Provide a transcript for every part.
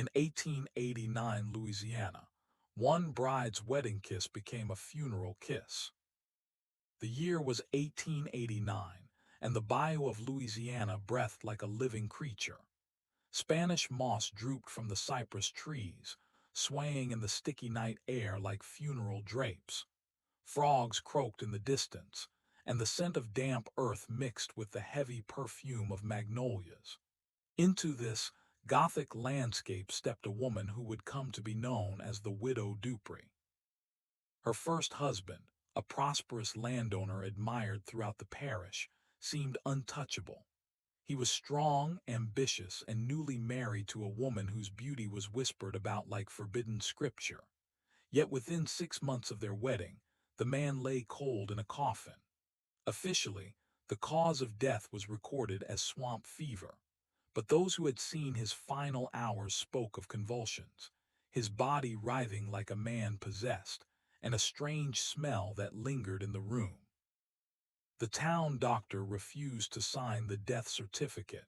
In 1889 Louisiana, one bride's wedding kiss became a funeral kiss. The year was 1889, and the bayou of Louisiana breathed like a living creature. Spanish moss drooped from the cypress trees, swaying in the sticky night air like funeral drapes. Frogs croaked in the distance, and the scent of damp earth mixed with the heavy perfume of magnolias. Into this Gothic landscape stepped a woman who would come to be known as the Widow Dupree. Her first husband, a prosperous landowner admired throughout the parish, seemed untouchable. He was strong, ambitious, and newly married to a woman whose beauty was whispered about like forbidden scripture. Yet within 6 months of their wedding, the man lay cold in a coffin. Officially, the cause of death was recorded as swamp fever, but those who had seen his final hours spoke of convulsions, his body writhing like a man possessed, and a strange smell that lingered in the room. The town doctor refused to sign the death certificate.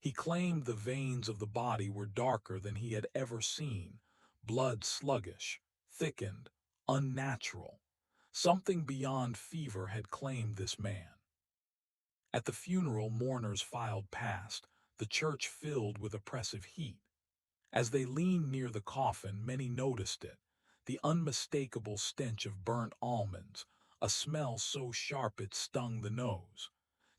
He claimed the veins of the body were darker than he had ever seen, blood sluggish, thickened, unnatural. Something beyond fever had claimed this man. At the funeral, mourners filed past, the church filled with oppressive heat. As they leaned near the coffin, many noticed it, the unmistakable stench of burnt almonds, a smell so sharp it stung the nose.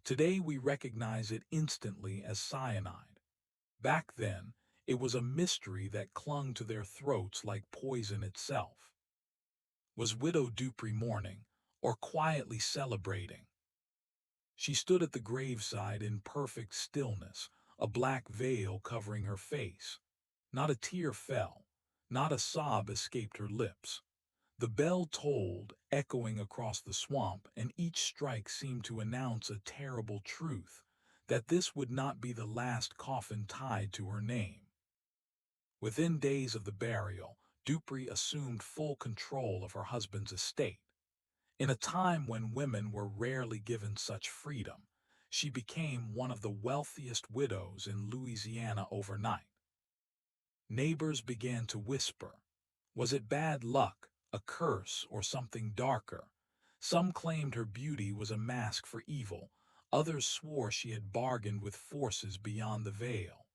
Today we recognize it instantly as cyanide. Back then, it was a mystery that clung to their throats like poison itself. Was Widow Dupree mourning, or quietly celebrating? She stood at the graveside in perfect stillness, a black veil covering her face. Not a tear fell, not a sob escaped her lips. The bell tolled, echoing across the swamp, and each strike seemed to announce a terrible truth, that this would not be the last coffin tied to her name. Within days of the burial, Dupree assumed full control of her husband's estate. In a time when women were rarely given such freedom, she became one of the wealthiest widows in Louisiana overnight. Neighbors began to whisper. Was it bad luck, a curse, or something darker? Some claimed her beauty was a mask for evil, others swore she had bargained with forces beyond the veil.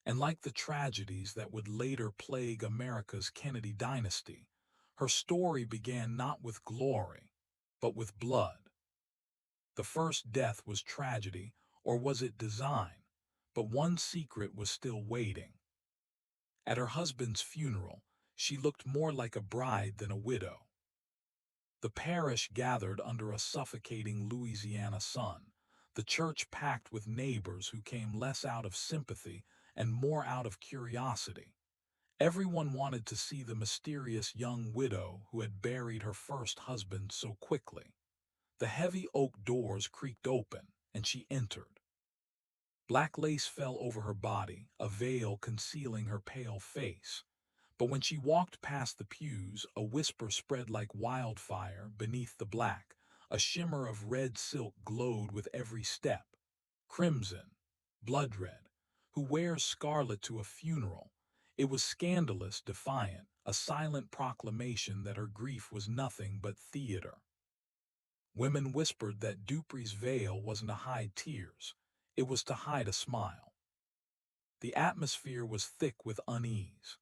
And like the tragedies that would later plague America's Kennedy dynasty, her story began not with glory, but with blood. The first death was tragedy, or was it design? But one secret was still waiting. At her husband's funeral, she looked more like a bride than a widow. The parish gathered under a suffocating Louisiana sun, the church packed with neighbors who came less out of sympathy and more out of curiosity. Everyone wanted to see the mysterious young widow who had buried her first husband so quickly. The heavy oak doors creaked open, and she entered. Black lace fell over her body, a veil concealing her pale face. But when she walked past the pews, a whisper spread like wildfire beneath the black. A shimmer of red silk glowed with every step. Crimson, blood red. Who wears scarlet to a funeral? It was scandalous, defiant, a silent proclamation that her grief was nothing but theater. Women whispered that Dupree's veil wasn't to hide tears, it was to hide a smile. The atmosphere was thick with unease.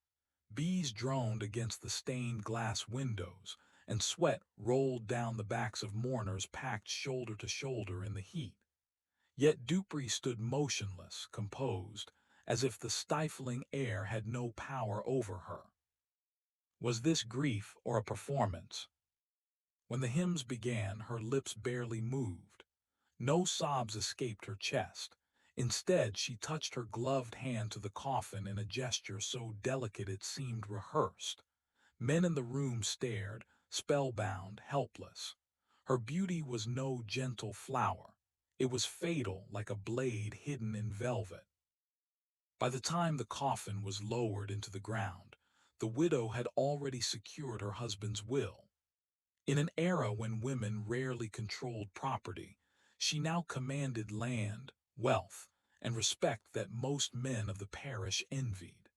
Bees droned against the stained glass windows, and sweat rolled down the backs of mourners packed shoulder to shoulder in the heat. Yet Dupree stood motionless, composed, as if the stifling air had no power over her. Was this grief or a performance? When the hymns began, her lips barely moved. No sobs escaped her chest. Instead, she touched her gloved hand to the coffin in a gesture so delicate it seemed rehearsed. Men in the room stared, spellbound, helpless. Her beauty was no gentle flower. It was fatal, like a blade hidden in velvet. By the time the coffin was lowered into the ground, the widow had already secured her husband's will. In an era when women rarely controlled property, she now commanded land, wealth, and respect that most men of the parish envied.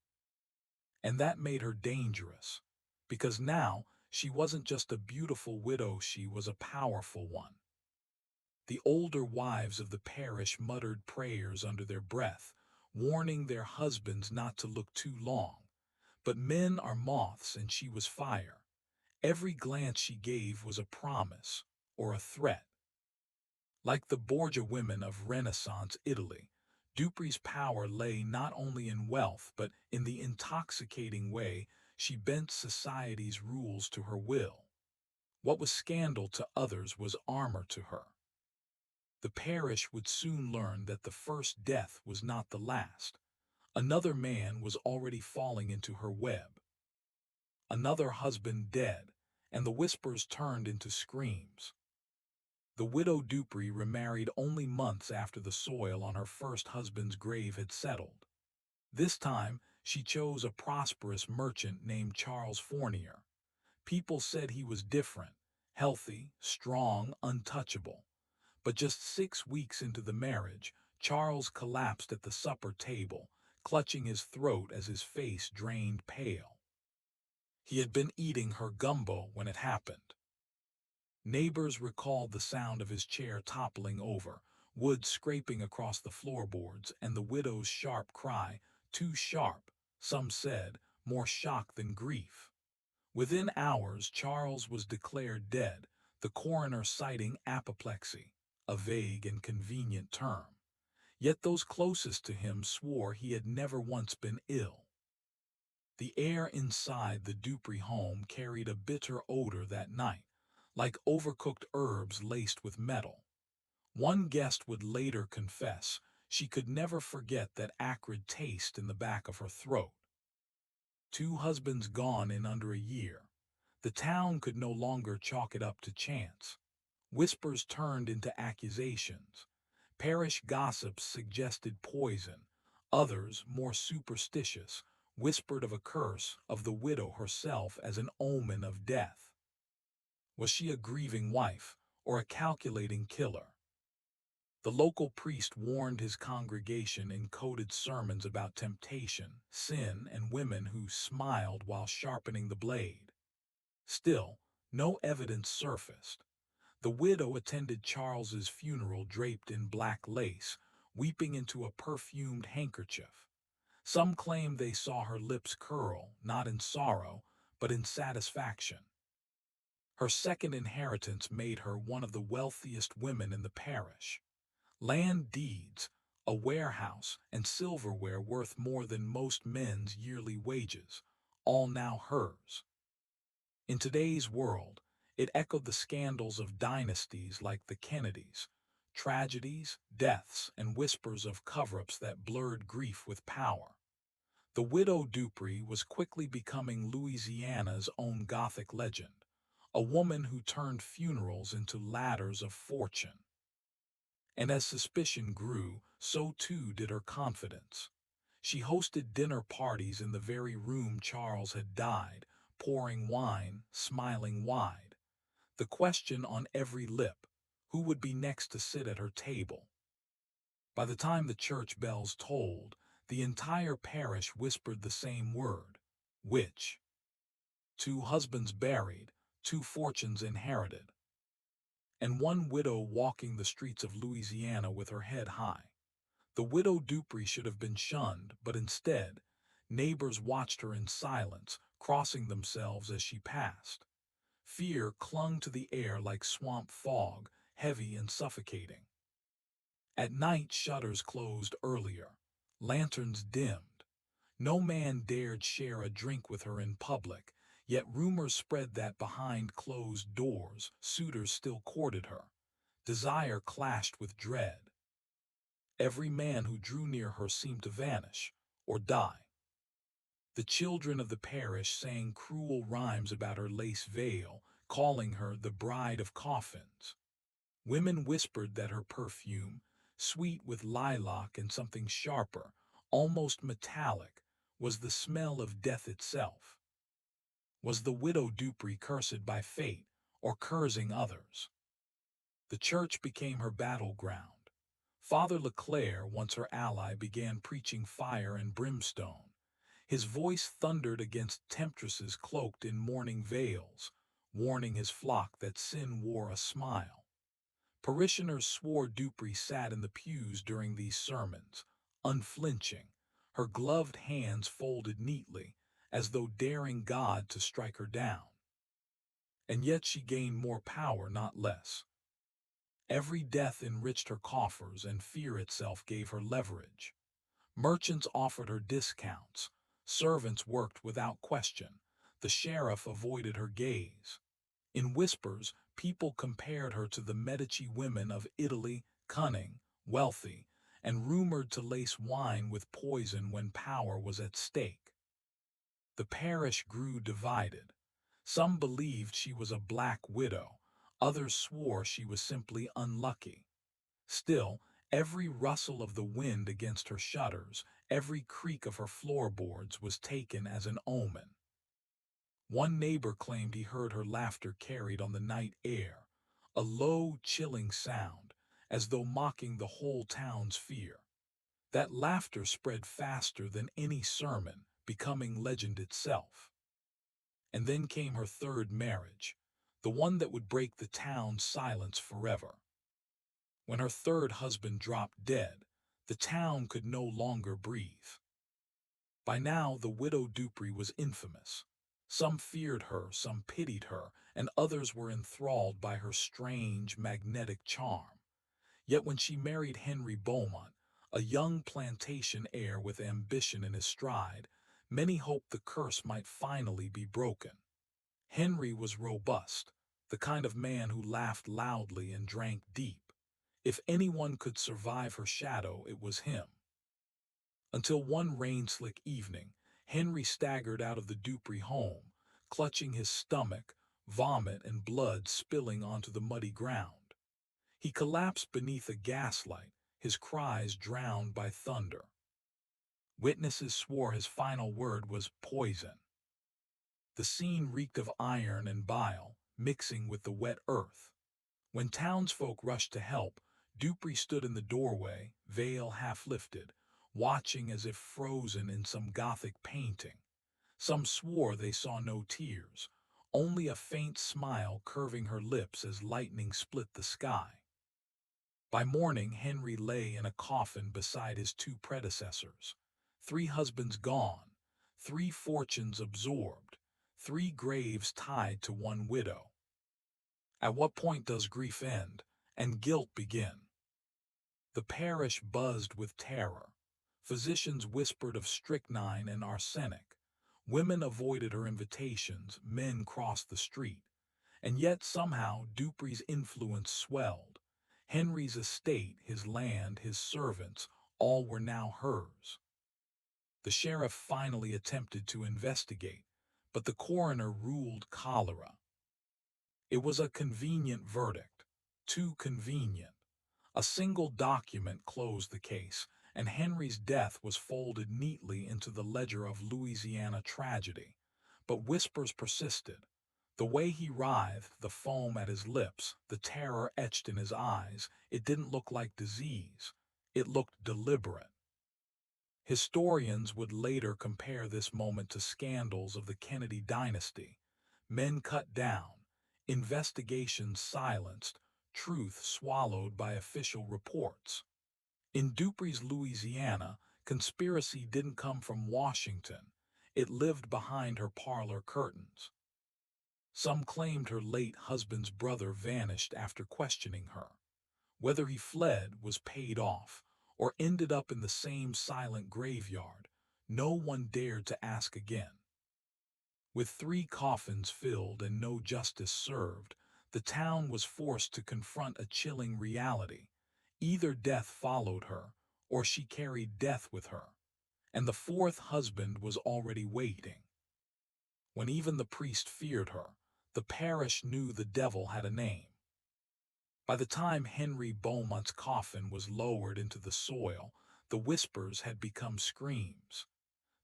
And that made her dangerous, because now she wasn't just a beautiful widow, she was a powerful one. The older wives of the parish muttered prayers under their breath, warning their husbands not to look too long. But men are moths and she was fire. Every glance she gave was a promise or a threat. Like the Borgia women of Renaissance Italy, Dupree's power lay not only in wealth but in the intoxicating way she bent society's rules to her will. What was scandal to others was armor to her. The parish would soon learn that the first death was not the last. Another man was already falling into her web. Another husband dead, and the whispers turned into screams. The widow Dupree remarried only months after the soil on her first husband's grave had settled. This time, she chose a prosperous merchant named Charles Fournier. People said he was different, healthy, strong, untouchable. But just 6 weeks into the marriage, Charles collapsed at the supper table, clutching his throat as his face drained pale. He had been eating her gumbo when it happened. Neighbors recalled the sound of his chair toppling over, wood scraping across the floorboards, and the widow's sharp cry, too sharp, some said, more shock than grief. Within hours, Charles was declared dead, the coroner citing apoplexy, a vague and convenient term. Yet those closest to him swore he had never once been ill. The air inside the Dupree home carried a bitter odor that night, like overcooked herbs laced with metal. One guest would later confess she could never forget that acrid taste in the back of her throat. Two husbands gone in under a year. The town could no longer chalk it up to chance. Whispers turned into accusations. Parish gossips suggested poison. Others, more superstitious, whispered of a curse of the widow herself as an omen of death. Was she a grieving wife or a calculating killer? The local priest warned his congregation in coded sermons about temptation, sin, and women who smiled while sharpening the blade. Still, no evidence surfaced. The widow attended Charles's funeral draped in black lace, weeping into a perfumed handkerchief. Some claimed they saw her lips curl, not in sorrow, but in satisfaction. Her second inheritance made her one of the wealthiest women in the parish. Land deeds, a warehouse, and silverware worth more than most men's yearly wages, all now hers. In today's world, it echoed the scandals of dynasties like the Kennedys, tragedies, deaths, and whispers of cover-ups that blurred grief with power. The widow Dupree was quickly becoming Louisiana's own Gothic legend, a woman who turned funerals into ladders of fortune. And as suspicion grew, so too did her confidence. She hosted dinner parties in the very room Charles had died, pouring wine, smiling wide. The question on every lip, who would be next to sit at her table? By the time the church bells tolled, the entire parish whispered the same word. Which? Two husbands buried, two fortunes inherited, and one widow walking the streets of Louisiana with her head high. The widow Dupree should have been shunned, but instead, neighbors watched her in silence, crossing themselves as she passed. Fear clung to the air like swamp fog, heavy and suffocating. At night, shutters closed earlier, lanterns dimmed. No man dared share a drink with her in public, yet rumors spread that behind closed doors, suitors still courted her. Desire clashed with dread. Every man who drew near her seemed to vanish, or die. The children of the parish sang cruel rhymes about her lace veil, calling her the bride of coffins. Women whispered that her perfume, sweet with lilac and something sharper, almost metallic, was the smell of death itself. Was the widow Dupree cursed by fate, or cursing others? The church became her battleground. Father Leclerc, once her ally, began preaching fire and brimstone. His voice thundered against temptresses cloaked in mourning veils, warning his flock that sin wore a smile. Parishioners swore Dupree sat in the pews during these sermons, unflinching, her gloved hands folded neatly, as though daring God to strike her down. And yet she gained more power, not less. Every death enriched her coffers, and fear itself gave her leverage. Merchants offered her discounts, servants worked without question, the sheriff avoided her gaze. In whispers, people compared her to the Medici women of Italy, cunning, wealthy, and rumored to lace wine with poison when power was at stake. The parish grew divided. Some believed she was a black widow, others swore she was simply unlucky. Still, every rustle of the wind against her shutters, every creak of her floorboards was taken as an omen. One neighbor claimed he heard her laughter carried on the night air, a low, chilling sound, as though mocking the whole town's fear. That laughter spread faster than any sermon, becoming legend itself. And then came her third marriage, the one that would break the town's silence forever. When her third husband dropped dead, the town could no longer breathe. By now, the Widow Dupree was infamous. Some feared her, some pitied her, and others were enthralled by her strange, magnetic charm. Yet when she married Henry Beaumont, a young plantation heir with ambition in his stride, many hoped the curse might finally be broken. Henry was robust, the kind of man who laughed loudly and drank deep. If anyone could survive her shadow, it was him. Until one rain-slick evening, Henry staggered out of the Dupree home, clutching his stomach, vomit and blood spilling onto the muddy ground. He collapsed beneath a gaslight, his cries drowned by thunder. Witnesses swore his final word was poison. The scene reeked of iron and bile, mixing with the wet earth. When townsfolk rushed to help, Dupree stood in the doorway, veil half lifted, watching as if frozen in some Gothic painting. Some swore they saw no tears, only a faint smile curving her lips as lightning split the sky. By morning, Henry lay in a coffin beside his two predecessors. 3 husbands gone, 3 fortunes absorbed, 3 graves tied to one widow. At what point does grief end and guilt begin? The parish buzzed with terror. Physicians whispered of strychnine and arsenic. Women avoided her invitations, men crossed the street. And yet somehow Dupree's influence swelled. Henry's estate, his land, his servants, all were now hers. The sheriff finally attempted to investigate, but the coroner ruled cholera. It was a convenient verdict, too convenient. A single document closed the case, and Henry's death was folded neatly into the ledger of Louisiana tragedy. But whispers persisted. The way he writhed, the foam at his lips, the terror etched in his eyes, it didn't look like disease. It looked deliberate. Historians would later compare this moment to scandals of the Kennedy dynasty. Men cut down, investigations silenced, truth swallowed by official reports. In Dupree's Louisiana, conspiracy didn't come from Washington. It lived behind her parlor curtains. Some claimed her late husband's brother vanished after questioning her. Whether he fled, was paid off, or ended up in the same silent graveyard, no one dared to ask again. With 3 coffins filled and no justice served, the town was forced to confront a chilling reality. Either death followed her, or she carried death with her, and the 4th husband was already waiting. When even the priest feared her, the parish knew the devil had a name. By the time Henry Beaumont's coffin was lowered into the soil, the whispers had become screams.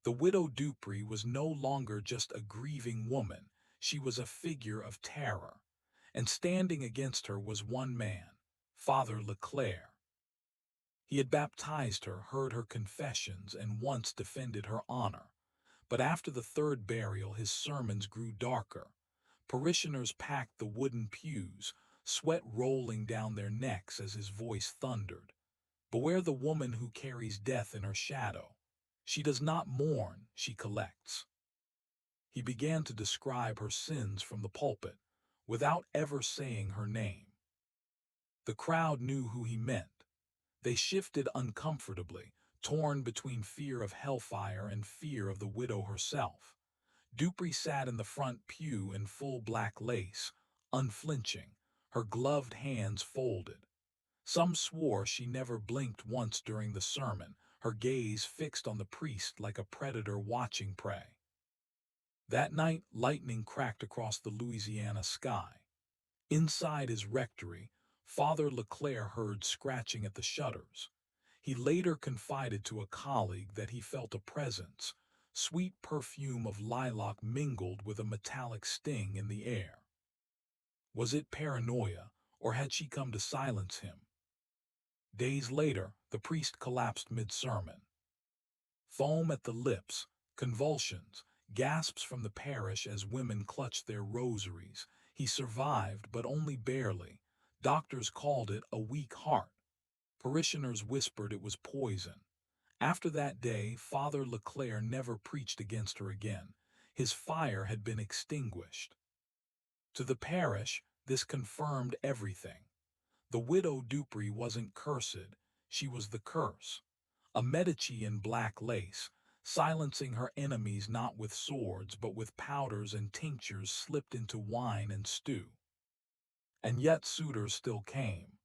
The Widow Dupree was no longer just a grieving woman, she was a figure of terror. And standing against her was one man, Father Leclerc. He had baptized her, heard her confessions, and once defended her honor. But after the third burial, his sermons grew darker. Parishioners packed the wooden pews, sweat rolling down their necks as his voice thundered. Beware the woman who carries death in her shadow. She does not mourn, she collects. He began to describe her sins from the pulpit, without ever saying her name. The crowd knew who he meant. They shifted uncomfortably, torn between fear of hellfire and fear of the widow herself. Dupree sat in the front pew in full black lace, unflinching, her gloved hands folded. Some swore she never blinked once during the sermon, her gaze fixed on the priest like a predator watching prey. That night, lightning cracked across the Louisiana sky. Inside his rectory, Father Leclerc heard scratching at the shutters. He later confided to a colleague that he felt a presence, sweet perfume of lilac mingled with a metallic sting in the air. Was it paranoia, or had she come to silence him? Days later, the priest collapsed mid-sermon. Foam at the lips, convulsions, gasps from the parish as women clutched their rosaries. He survived, but only barely. Doctors called it a weak heart. Parishioners whispered it was poison. After that day, Father Leclerc never preached against her again. His fire had been extinguished. To the parish, this confirmed everything. The widow Dupree wasn't cursed, she was the curse. A Medici in black lace, silencing her enemies not with swords but with powders and tinctures slipped into wine and stew. And yet suitors still came.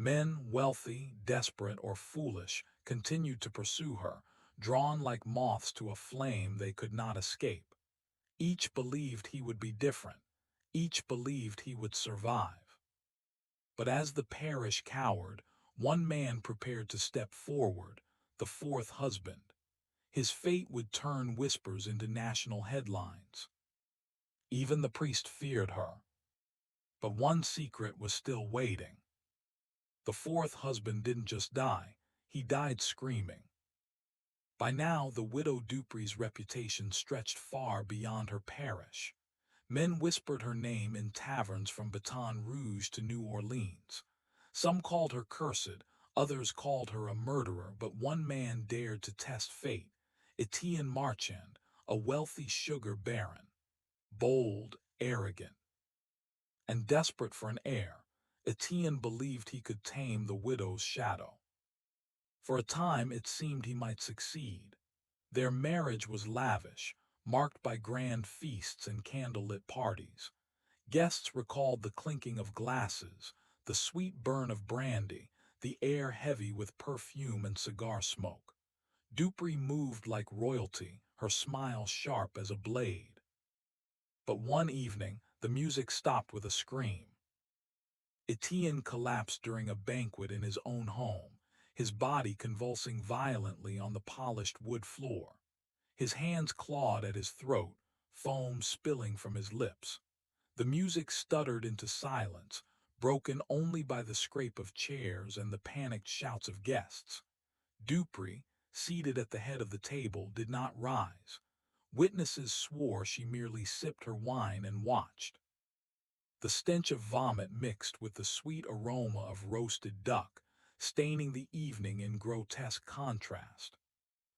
Men, wealthy, desperate, or foolish, continued to pursue her, drawn like moths to a flame they could not escape. Each believed he would be different. Each believed he would survive. But as the parish cowered, one man prepared to step forward, the fourth husband. His fate would turn whispers into national headlines. Even the priest feared her. But one secret was still waiting. The fourth husband didn't just die, he died screaming. By now, the widow Dupree's reputation stretched far beyond her parish. Men whispered her name in taverns from Baton Rouge to New Orleans. Some called her cursed, others called her a murderer, but one man dared to test fate. Etienne Marchand, a wealthy sugar baron. Bold, arrogant, and desperate for an heir, Etienne believed he could tame the widow's shadow. For a time it seemed he might succeed. Their marriage was lavish, marked by grand feasts and candlelit parties. Guests recalled the clinking of glasses, the sweet burn of brandy, the air heavy with perfume and cigar smoke. Dupree moved like royalty, her smile sharp as a blade. But one evening, the music stopped with a scream. Etienne collapsed during a banquet in his own home, his body convulsing violently on the polished wood floor. His hands clawed at his throat, foam spilling from his lips. The music stuttered into silence, broken only by the scrape of chairs and the panicked shouts of guests. Dupree, seated at the head of the table, did not rise. Witnesses swore she merely sipped her wine and watched. The stench of vomit mixed with the sweet aroma of roasted duck, staining the evening in grotesque contrast.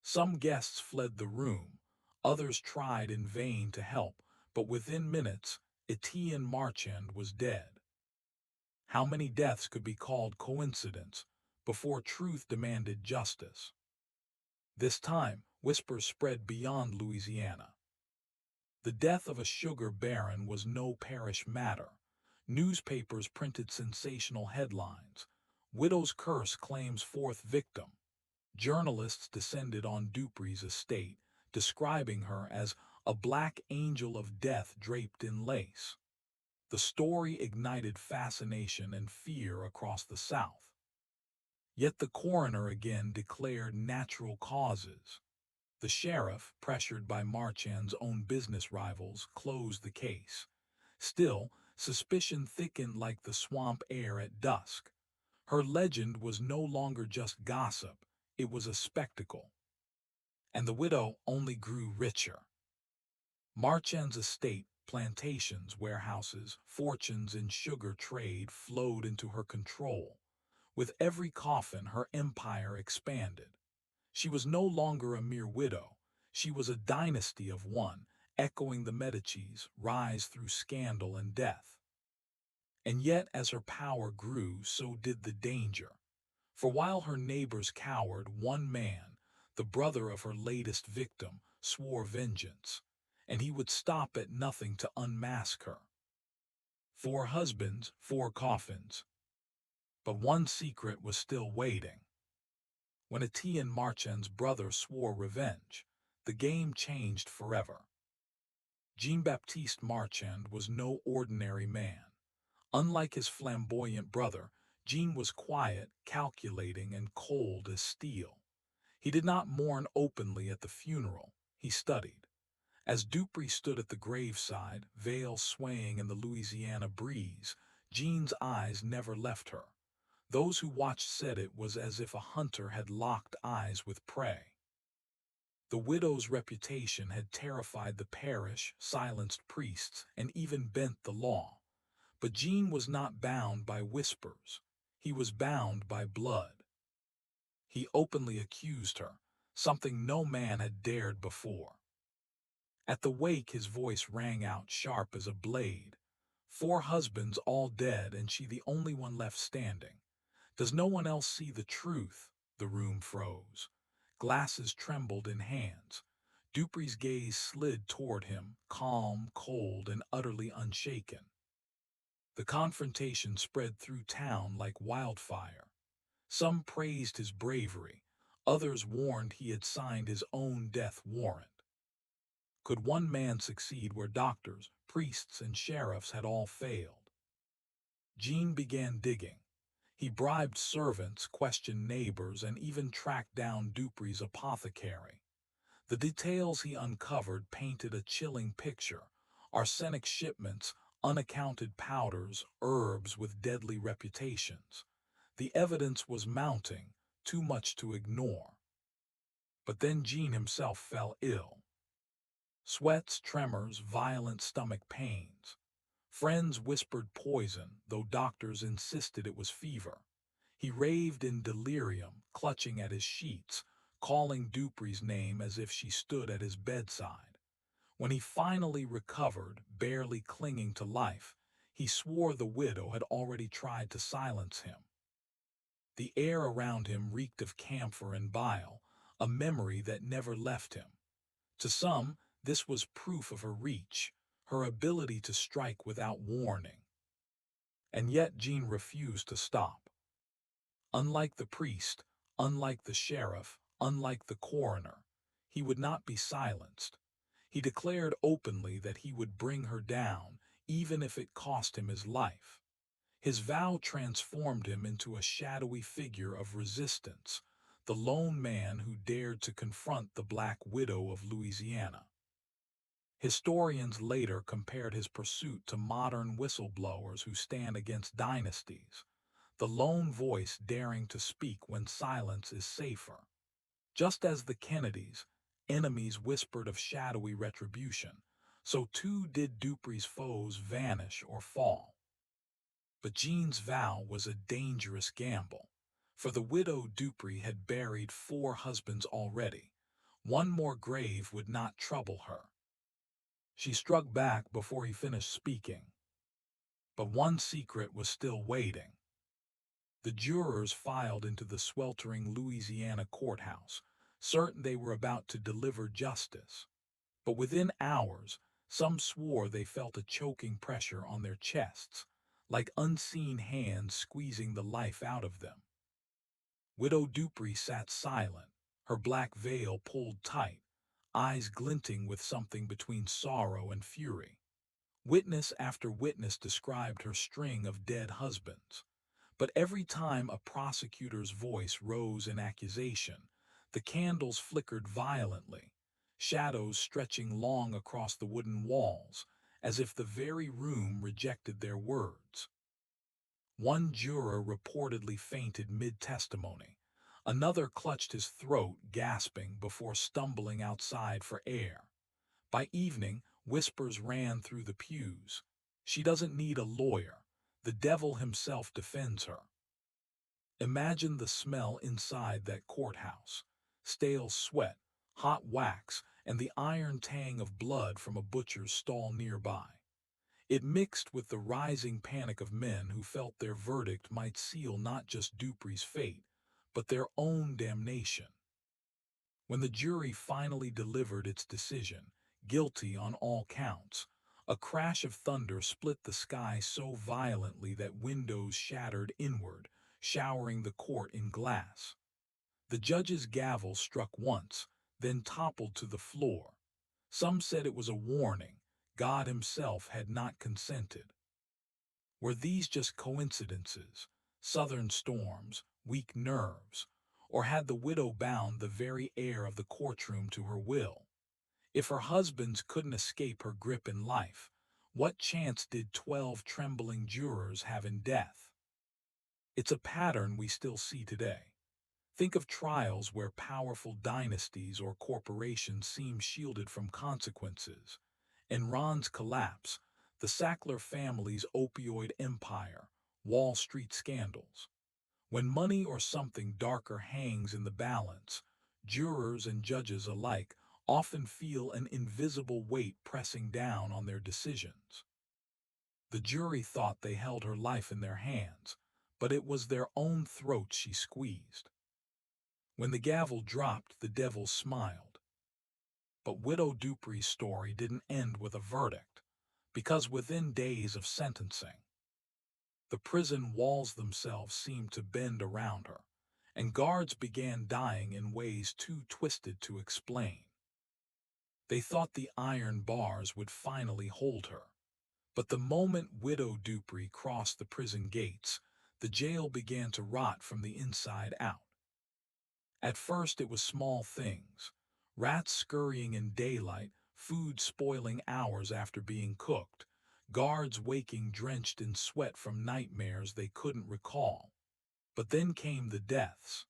Some guests fled the room, others tried in vain to help, but within minutes, Etienne Marchand was dead. How many deaths could be called coincidence before truth demanded justice? This time, whispers spread beyond Louisiana. The death of a sugar baron was no parish matter. Newspapers printed sensational headlines. Widow's curse claims fourth victim. Journalists descended on Dupree's estate, describing her as a black angel of death draped in lace. The story ignited fascination and fear across the South. Yet the coroner again declared natural causes. The sheriff, pressured by Marchand's own business rivals, closed the case. Still, suspicion thickened like the swamp air at dusk. Her legend was no longer just gossip, it was a spectacle. and the widow only grew richer. Marchand's estate, plantations, warehouses, fortunes in sugar trade flowed into her control. With every coffin, her empire expanded. She was no longer a mere widow. She was a dynasty of one, echoing the Medicis' rise through scandal and death. And yet, as her power grew, so did the danger. For while her neighbors cowered, one man, the brother of her latest victim, swore vengeance, and he would stop at nothing to unmask her. 4 husbands, 4 coffins. But one secret was still waiting. When Etienne Marchand's brother swore revenge, the game changed forever. Jean-Baptiste Marchand was no ordinary man. Unlike his flamboyant brother, Jean was quiet, calculating, and cold as steel. He did not mourn openly at the funeral. He studied. As Dupree stood at the graveside, veil swaying in the Louisiana breeze, Jean's eyes never left her. Those who watched said it was as if a hunter had locked eyes with prey. The widow's reputation had terrified the parish, silenced priests, and even bent the law. But Jean was not bound by whispers. He was bound by blood. He openly accused her, something no man had dared before. At the wake his voice rang out sharp as a blade. 4 husbands all dead and she the only one left standing. Does no one else see the truth? The room froze. Glasses trembled in hands. Dupree's gaze slid toward him, calm, cold, and utterly unshaken. The confrontation spread through town like wildfire. Some praised his bravery. Others warned he had signed his own death warrant. Could one man succeed where doctors, priests, and sheriffs had all failed? Jean began digging. He bribed servants, questioned neighbors, and even tracked down Dupree's apothecary. The details he uncovered painted a chilling picture: arsenic shipments, unaccounted powders, herbs with deadly reputations. The evidence was mounting, too much to ignore. But then Jean himself fell ill. Sweats, tremors, violent stomach pains. Friends whispered poison, though doctors insisted it was fever. He raved in delirium, clutching at his sheets, calling Dupree's name as if she stood at his bedside. When he finally recovered, barely clinging to life, he swore the widow had already tried to silence him. The air around him reeked of camphor and bile, a memory that never left him. To some, this was proof of her reach, her ability to strike without warning. And yet Jean refused to stop. Unlike the priest, unlike the sheriff, unlike the coroner, he would not be silenced. He declared openly that he would bring her down, even if it cost him his life. His vow transformed him into a shadowy figure of resistance, the lone man who dared to confront the Black Widow of Louisiana. Historians later compared his pursuit to modern whistleblowers who stand against dynasties, the lone voice daring to speak when silence is safer. Just as the Kennedys, enemies whispered of shadowy retribution, so too did Dupree's foes vanish or fall. But Jean's vow was a dangerous gamble, for the widow Dupree had buried 4 husbands already. One more grave would not trouble her. She struck back before he finished speaking. But one secret was still waiting. The jurors filed into the sweltering Louisiana courthouse, certain they were about to deliver justice. But within hours, some swore they felt a choking pressure on their chests, like unseen hands squeezing the life out of them. Widow Dupree sat silent, her black veil pulled tight, eyes glinting with something between sorrow and fury. Witness after witness described her string of dead husbands. But every time a prosecutor's voice rose in accusation, the candles flickered violently, shadows stretching long across the wooden walls, as if the very room rejected their words. One juror reportedly fainted mid-testimony, Another clutched his throat, gasping before stumbling outside for air. By evening, whispers ran through the pews. She doesn't need a lawyer. The devil himself defends her. Imagine the smell inside that courthouse. Stale sweat, hot wax, and the iron tang of blood from a butcher's stall nearby. It mixed with the rising panic of men who felt their verdict might seal not just Dupree's fate, but their own damnation. When the jury finally delivered its decision, guilty on all counts, a crash of thunder split the sky so violently that windows shattered inward, showering the court in glass. The judge's gavel struck once, then toppled to the floor. Some said it was a warning. God himself had not consented. Were these just coincidences, southern storms, weak nerves, or had the widow bound the very air of the courtroom to her will? If her husbands couldn't escape her grip in life, what chance did 12 trembling jurors have in death? It's a pattern we still see today. Think of trials where powerful dynasties or corporations seem shielded from consequences. Enron's collapse, the Sackler family's opioid empire, Wall Street scandals. When money or something darker hangs in the balance, jurors and judges alike often feel an invisible weight pressing down on their decisions. The jury thought they held her life in their hands, but it was their own throats she squeezed. When the gavel dropped, the devil smiled. But Widow Dupree's story didn't end with a verdict, because within days of sentencing, the prison walls themselves seemed to bend around her, and guards began dying in ways too twisted to explain. They thought the iron bars would finally hold her. But the moment Widow Dupree crossed the prison gates, the jail began to rot from the inside out. At first it was small things. Rats scurrying in daylight, food spoiling hours after being cooked, guards waking drenched in sweat from nightmares they couldn't recall. But then came the deaths.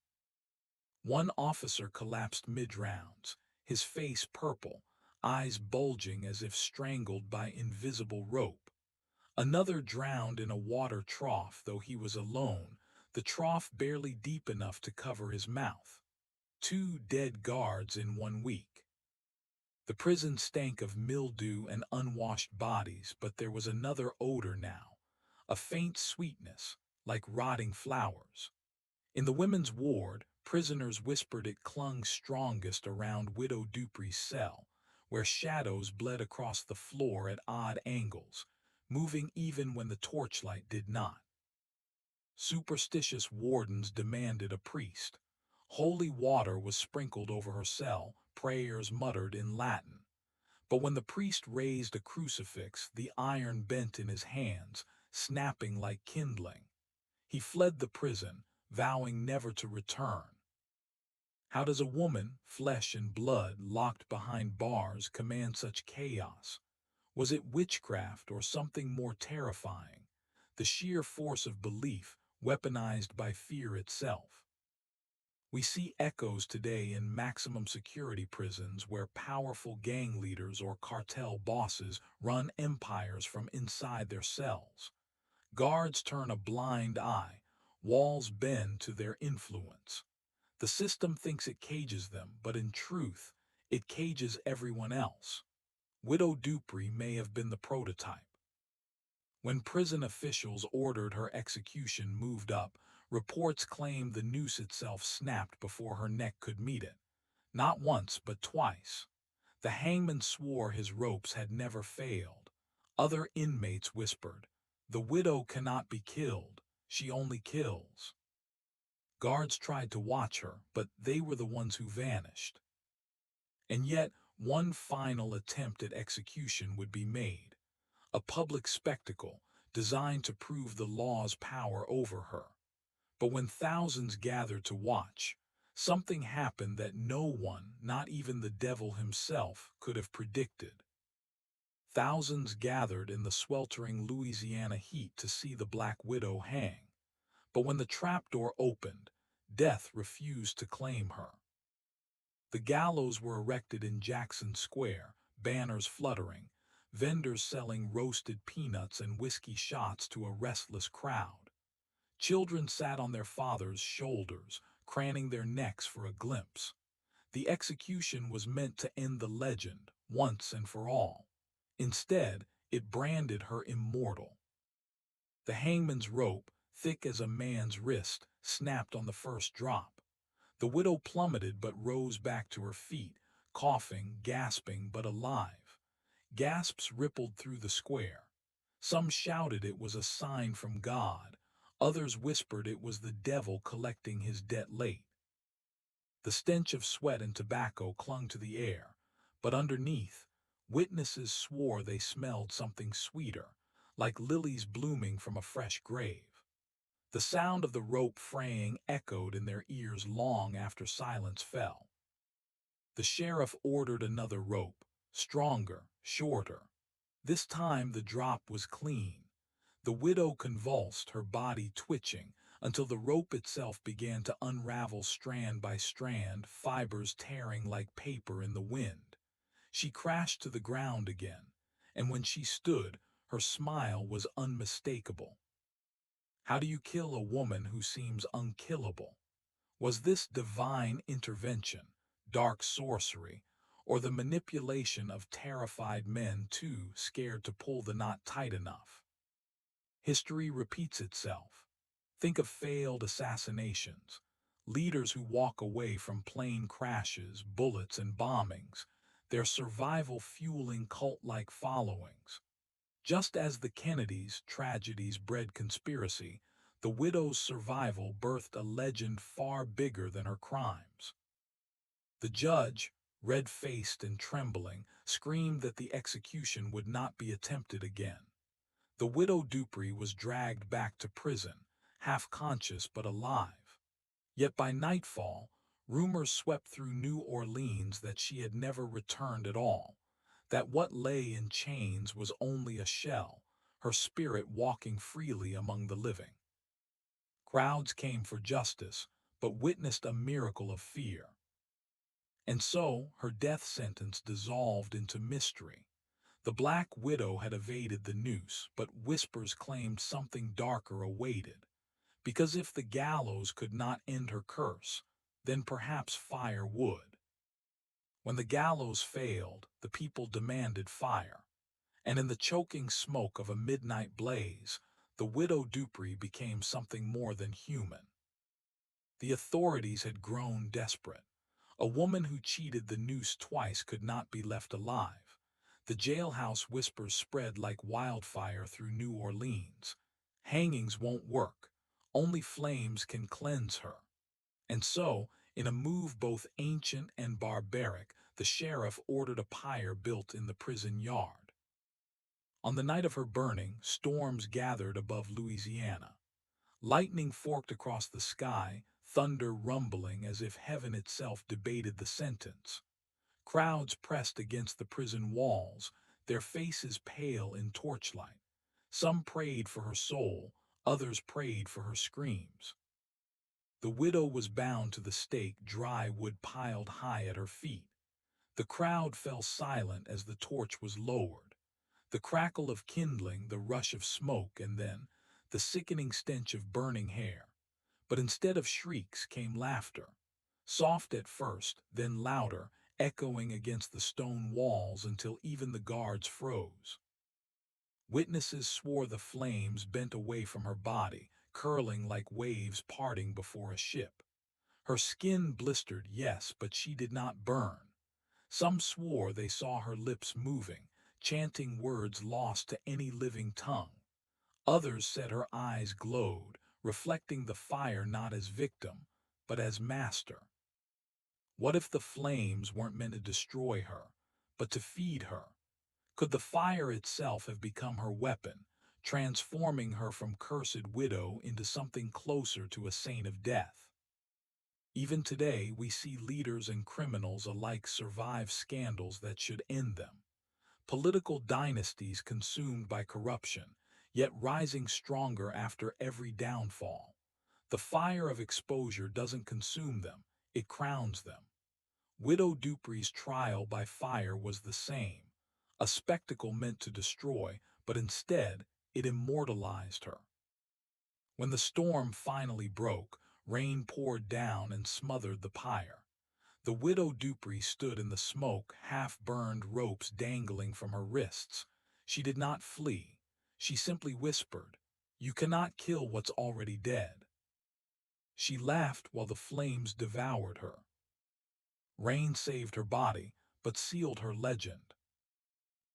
One officer collapsed mid-rounds, his face purple, eyes bulging as if strangled by invisible rope. Another drowned in a water trough, though he was alone, the trough barely deep enough to cover his mouth. 2 dead guards in 1 week. The prison stank of mildew and unwashed bodies, but there was another odor now, a faint sweetness, like rotting flowers. In the women's ward, prisoners whispered it clung strongest around Widow Dupree's cell, where shadows bled across the floor at odd angles, moving even when the torchlight did not. Superstitious wardens demanded a priest. Holy water was sprinkled over her cell, prayers muttered in Latin. But when the priest raised a crucifix, the iron bent in his hands, snapping like kindling. He fled the prison, vowing never to return. How does a woman, flesh and blood, locked behind bars, command such chaos? Was it witchcraft or something more terrifying? The sheer force of belief, weaponized by fear itself. We see echoes today in maximum security prisons where powerful gang leaders or cartel bosses run empires from inside their cells. Guards turn a blind eye, walls bend to their influence. The system thinks it cages them, but in truth, it cages everyone else. Widow Dupree may have been the prototype. When prison officials ordered her execution moved up, reports claimed the noose itself snapped before her neck could meet it. Not once, but twice. The hangman swore his ropes had never failed. Other inmates whispered, "The widow cannot be killed, she only kills." Guards tried to watch her, but they were the ones who vanished. And yet, one final attempt at execution would be made. A public spectacle designed to prove the law's power over her. But when thousands gathered to watch, something happened that no one, not even the devil himself, could have predicted. Thousands gathered in the sweltering Louisiana heat to see the Black Widow hang. But when the trapdoor opened, Death refused to claim her. The gallows were erected in Jackson Square, banners fluttering, vendors selling roasted peanuts and whiskey shots to a restless crowd. Children sat on their fathers' shoulders, craning their necks for a glimpse. The execution was meant to end the legend, once and for all. Instead, it branded her immortal. The hangman's rope, thick as a man's wrist, snapped on the first drop. The widow plummeted but rose back to her feet, coughing, gasping, but alive. Gasps rippled through the square. Some shouted it was a sign from God. Others whispered it was the devil collecting his debt late. The stench of sweat and tobacco clung to the air, but underneath, witnesses swore they smelled something sweeter, like lilies blooming from a fresh grave. The sound of the rope fraying echoed in their ears long after silence fell. The sheriff ordered another rope, stronger, shorter. This time the drop was clean. The widow convulsed, her body twitching, until the rope itself began to unravel strand by strand, fibers tearing like paper in the wind. She crashed to the ground again, and when she stood, her smile was unmistakable. How do you kill a woman who seems unkillable? Was this divine intervention, dark sorcery, or the manipulation of terrified men too scared to pull the knot tight enough? History repeats itself. Think of failed assassinations, leaders who walk away from plane crashes, bullets, and bombings, their survival fueling cult-like followings. Just as the Kennedys' tragedies bred conspiracy, the widow's survival birthed a legend far bigger than her crimes. The judge, red-faced and trembling, screamed that the execution would not be attempted again. The widow Dupree was dragged back to prison, half conscious but alive. Yet by nightfall, rumors swept through New Orleans that she had never returned at all, that what lay in chains was only a shell, her spirit walking freely among the living. Crowds came for justice, but witnessed a miracle of fear. And so her death sentence dissolved into mystery. The Black Widow had evaded the noose, but whispers claimed something darker awaited. Because if the gallows could not end her curse, then perhaps fire would. When the gallows failed, the people demanded fire. And in the choking smoke of a midnight blaze, the widow Dupree became something more than human. The authorities had grown desperate. A woman who cheated the noose twice could not be left alive. The jailhouse whispers spread like wildfire through New Orleans. Hangings won't work. Only flames can cleanse her. And so, in a move both ancient and barbaric, the sheriff ordered a pyre built in the prison yard. On the night of her burning, storms gathered above Louisiana. Lightning forked across the sky, thunder rumbling as if heaven itself debated the sentence. Crowds pressed against the prison walls, their faces pale in torchlight. Some prayed for her soul, others prayed for her screams. The widow was bound to the stake, dry wood piled high at her feet. The crowd fell silent as the torch was lowered. The crackle of kindling, the rush of smoke, and then the sickening stench of burning hair. But instead of shrieks came laughter. Soft at first, then louder, echoing against the stone walls until even the guards froze. Witnesses swore the flames bent away from her body, curling like waves parting before a ship. Her skin blistered, yes, but she did not burn. Some swore they saw her lips moving, chanting words lost to any living tongue. Others said her eyes glowed, reflecting the fire not as victim, but as master. What if the flames weren't meant to destroy her, but to feed her? Could the fire itself have become her weapon, transforming her from cursed widow into something closer to a saint of death? Even today, we see leaders and criminals alike survive scandals that should end them. Political dynasties consumed by corruption, yet rising stronger after every downfall. The fire of exposure doesn't consume them, it crowns them. Widow Dupree's trial by fire was the same, a spectacle meant to destroy, but instead it immortalized her. When the storm finally broke, rain poured down and smothered the pyre. The widow Dupree stood in the smoke, half-burned ropes dangling from her wrists. She did not flee. She simply whispered, "You cannot kill what's already dead." She laughed while the flames devoured her. Rain saved her body, but sealed her legend.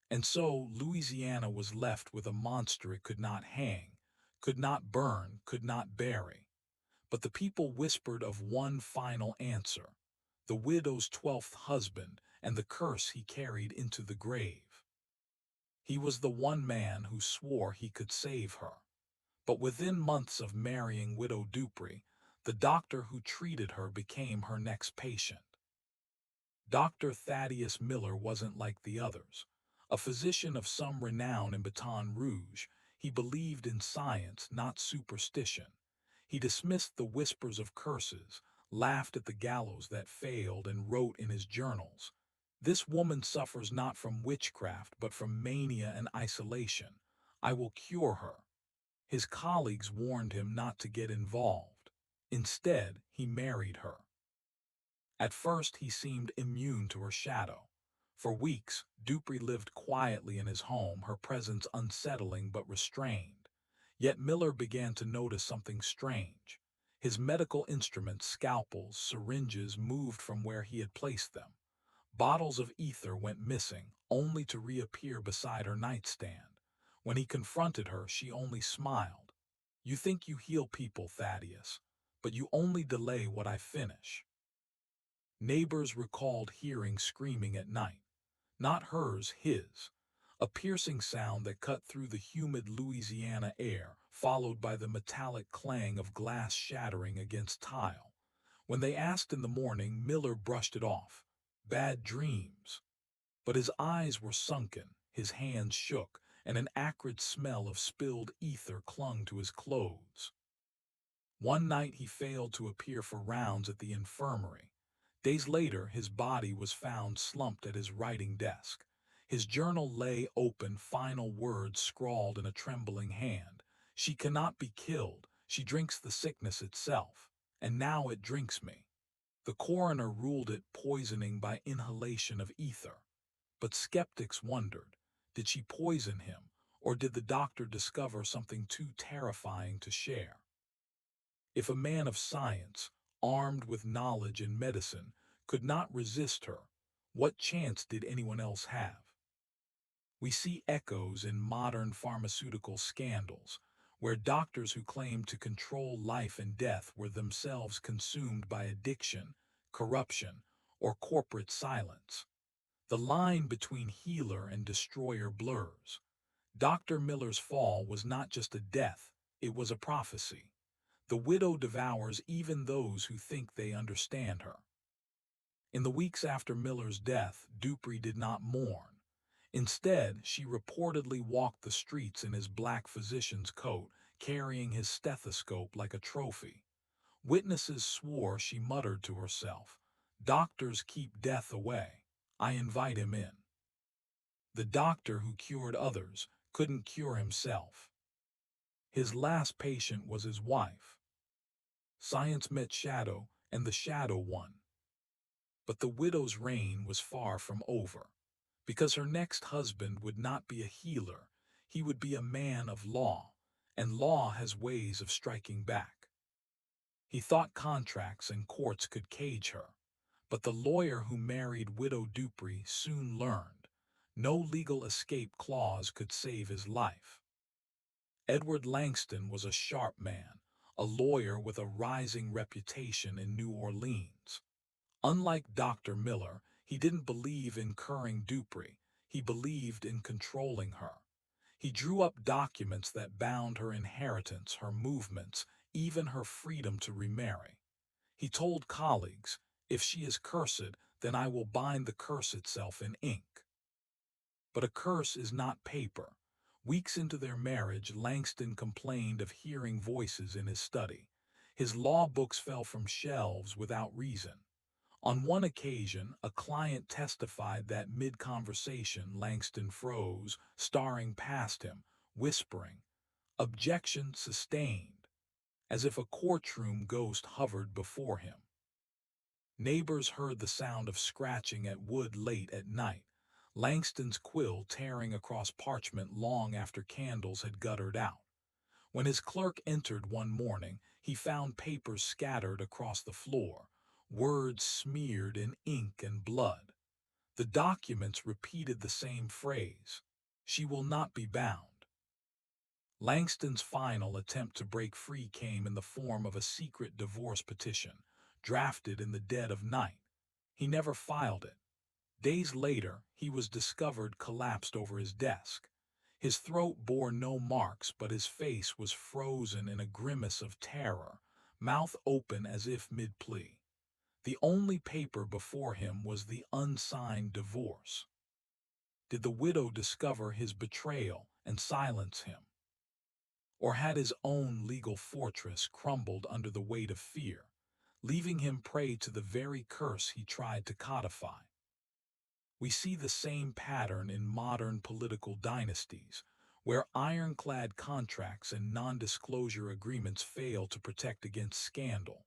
And so Louisiana was left with a monster it could not hang, could not burn, could not bury. But the people whispered of one final answer, the widow's 12th husband and the curse he carried into the grave. He was the one man who swore he could save her. But within months of marrying Widow Dupree, the doctor who treated her became her next patient. Dr. Thaddeus Miller wasn't like the others. A physician of some renown in Baton Rouge, he believed in science, not superstition. He dismissed the whispers of curses, laughed at the gallows that failed, and wrote in his journals, "This woman suffers not from witchcraft but from mania and isolation. I will cure her." His colleagues warned him not to get involved. Instead, he married her. At first, he seemed immune to her shadow. For weeks, Dupree lived quietly in his home, her presence unsettling but restrained. Yet Miller began to notice something strange. His medical instruments, scalpels, syringes, moved from where he had placed them. Bottles of ether went missing, only to reappear beside her nightstand. When he confronted her, she only smiled. "You think you heal people, Thaddeus, but you only delay what I finish." Neighbors recalled hearing screaming at night. Not hers, his. A piercing sound that cut through the humid Louisiana air, followed by the metallic clang of glass shattering against tile. When they asked in the morning, Miller brushed it off. Bad dreams. But his eyes were sunken, his hands shook, and an acrid smell of spilled ether clung to his clothes. One night he failed to appear for rounds at the infirmary. Days later, his body was found slumped at his writing desk. His journal lay open, final words scrawled in a trembling hand. "She cannot be killed. She drinks the sickness itself. And now it drinks me." The coroner ruled it poisoning by inhalation of ether. But skeptics wondered, did she poison him, or did the doctor discover something too terrifying to share? If a man of science, armed with knowledge and medicine, could not resist her, what chance did anyone else have? We see echoes in modern pharmaceutical scandals, where doctors who claimed to control life and death were themselves consumed by addiction, corruption, or corporate silence. The line between healer and destroyer blurs. Dr. Miller's fall was not just a death, it was a prophecy. The widow devours even those who think they understand her. In the weeks after Miller's death, Dupree did not mourn. Instead, she reportedly walked the streets in his black physician's coat, carrying his stethoscope like a trophy. Witnesses swore she muttered to herself, "Doctors keep death away. I invite him in." The doctor who cured others couldn't cure himself. His last patient was his wife. Science met shadow, and the shadow won. But the widow's reign was far from over, because her next husband would not be a healer, he would be a man of law, and law has ways of striking back. He thought contracts and courts could cage her, but the lawyer who married Widow Dupree soon learned no legal escape clause could save his life. Edward Langston was a sharp man, a lawyer with a rising reputation in New Orleans. Unlike Dr. Miller, he didn't believe in curing Dupree, he believed in controlling her. He drew up documents that bound her inheritance, her movements, even her freedom to remarry. He told colleagues, "If she is cursed, then I will bind the curse itself in ink." But a curse is not paper. Weeks into their marriage, Langston complained of hearing voices in his study. His law books fell from shelves without reason. On one occasion, a client testified that mid-conversation Langston froze, staring past him, whispering, "Objection sustained," as if a courtroom ghost hovered before him. Neighbors heard the sound of scratching at wood late at night, Langston's quill tearing across parchment long after candles had guttered out. When his clerk entered one morning, he found papers scattered across the floor, words smeared in ink and blood. The documents repeated the same phrase: "She will not be bound." Langston's final attempt to break free came in the form of a secret divorce petition, drafted in the dead of night. He never filed it. Days later, he was discovered collapsed over his desk. His throat bore no marks, but his face was frozen in a grimace of terror, mouth open as if mid-plea. The only paper before him was the unsigned divorce. Did the widow discover his betrayal and silence him? Or had his own legal fortress crumbled under the weight of fear, leaving him prey to the very curse he tried to codify? We see the same pattern in modern political dynasties, where ironclad contracts and non-disclosure agreements fail to protect against scandal.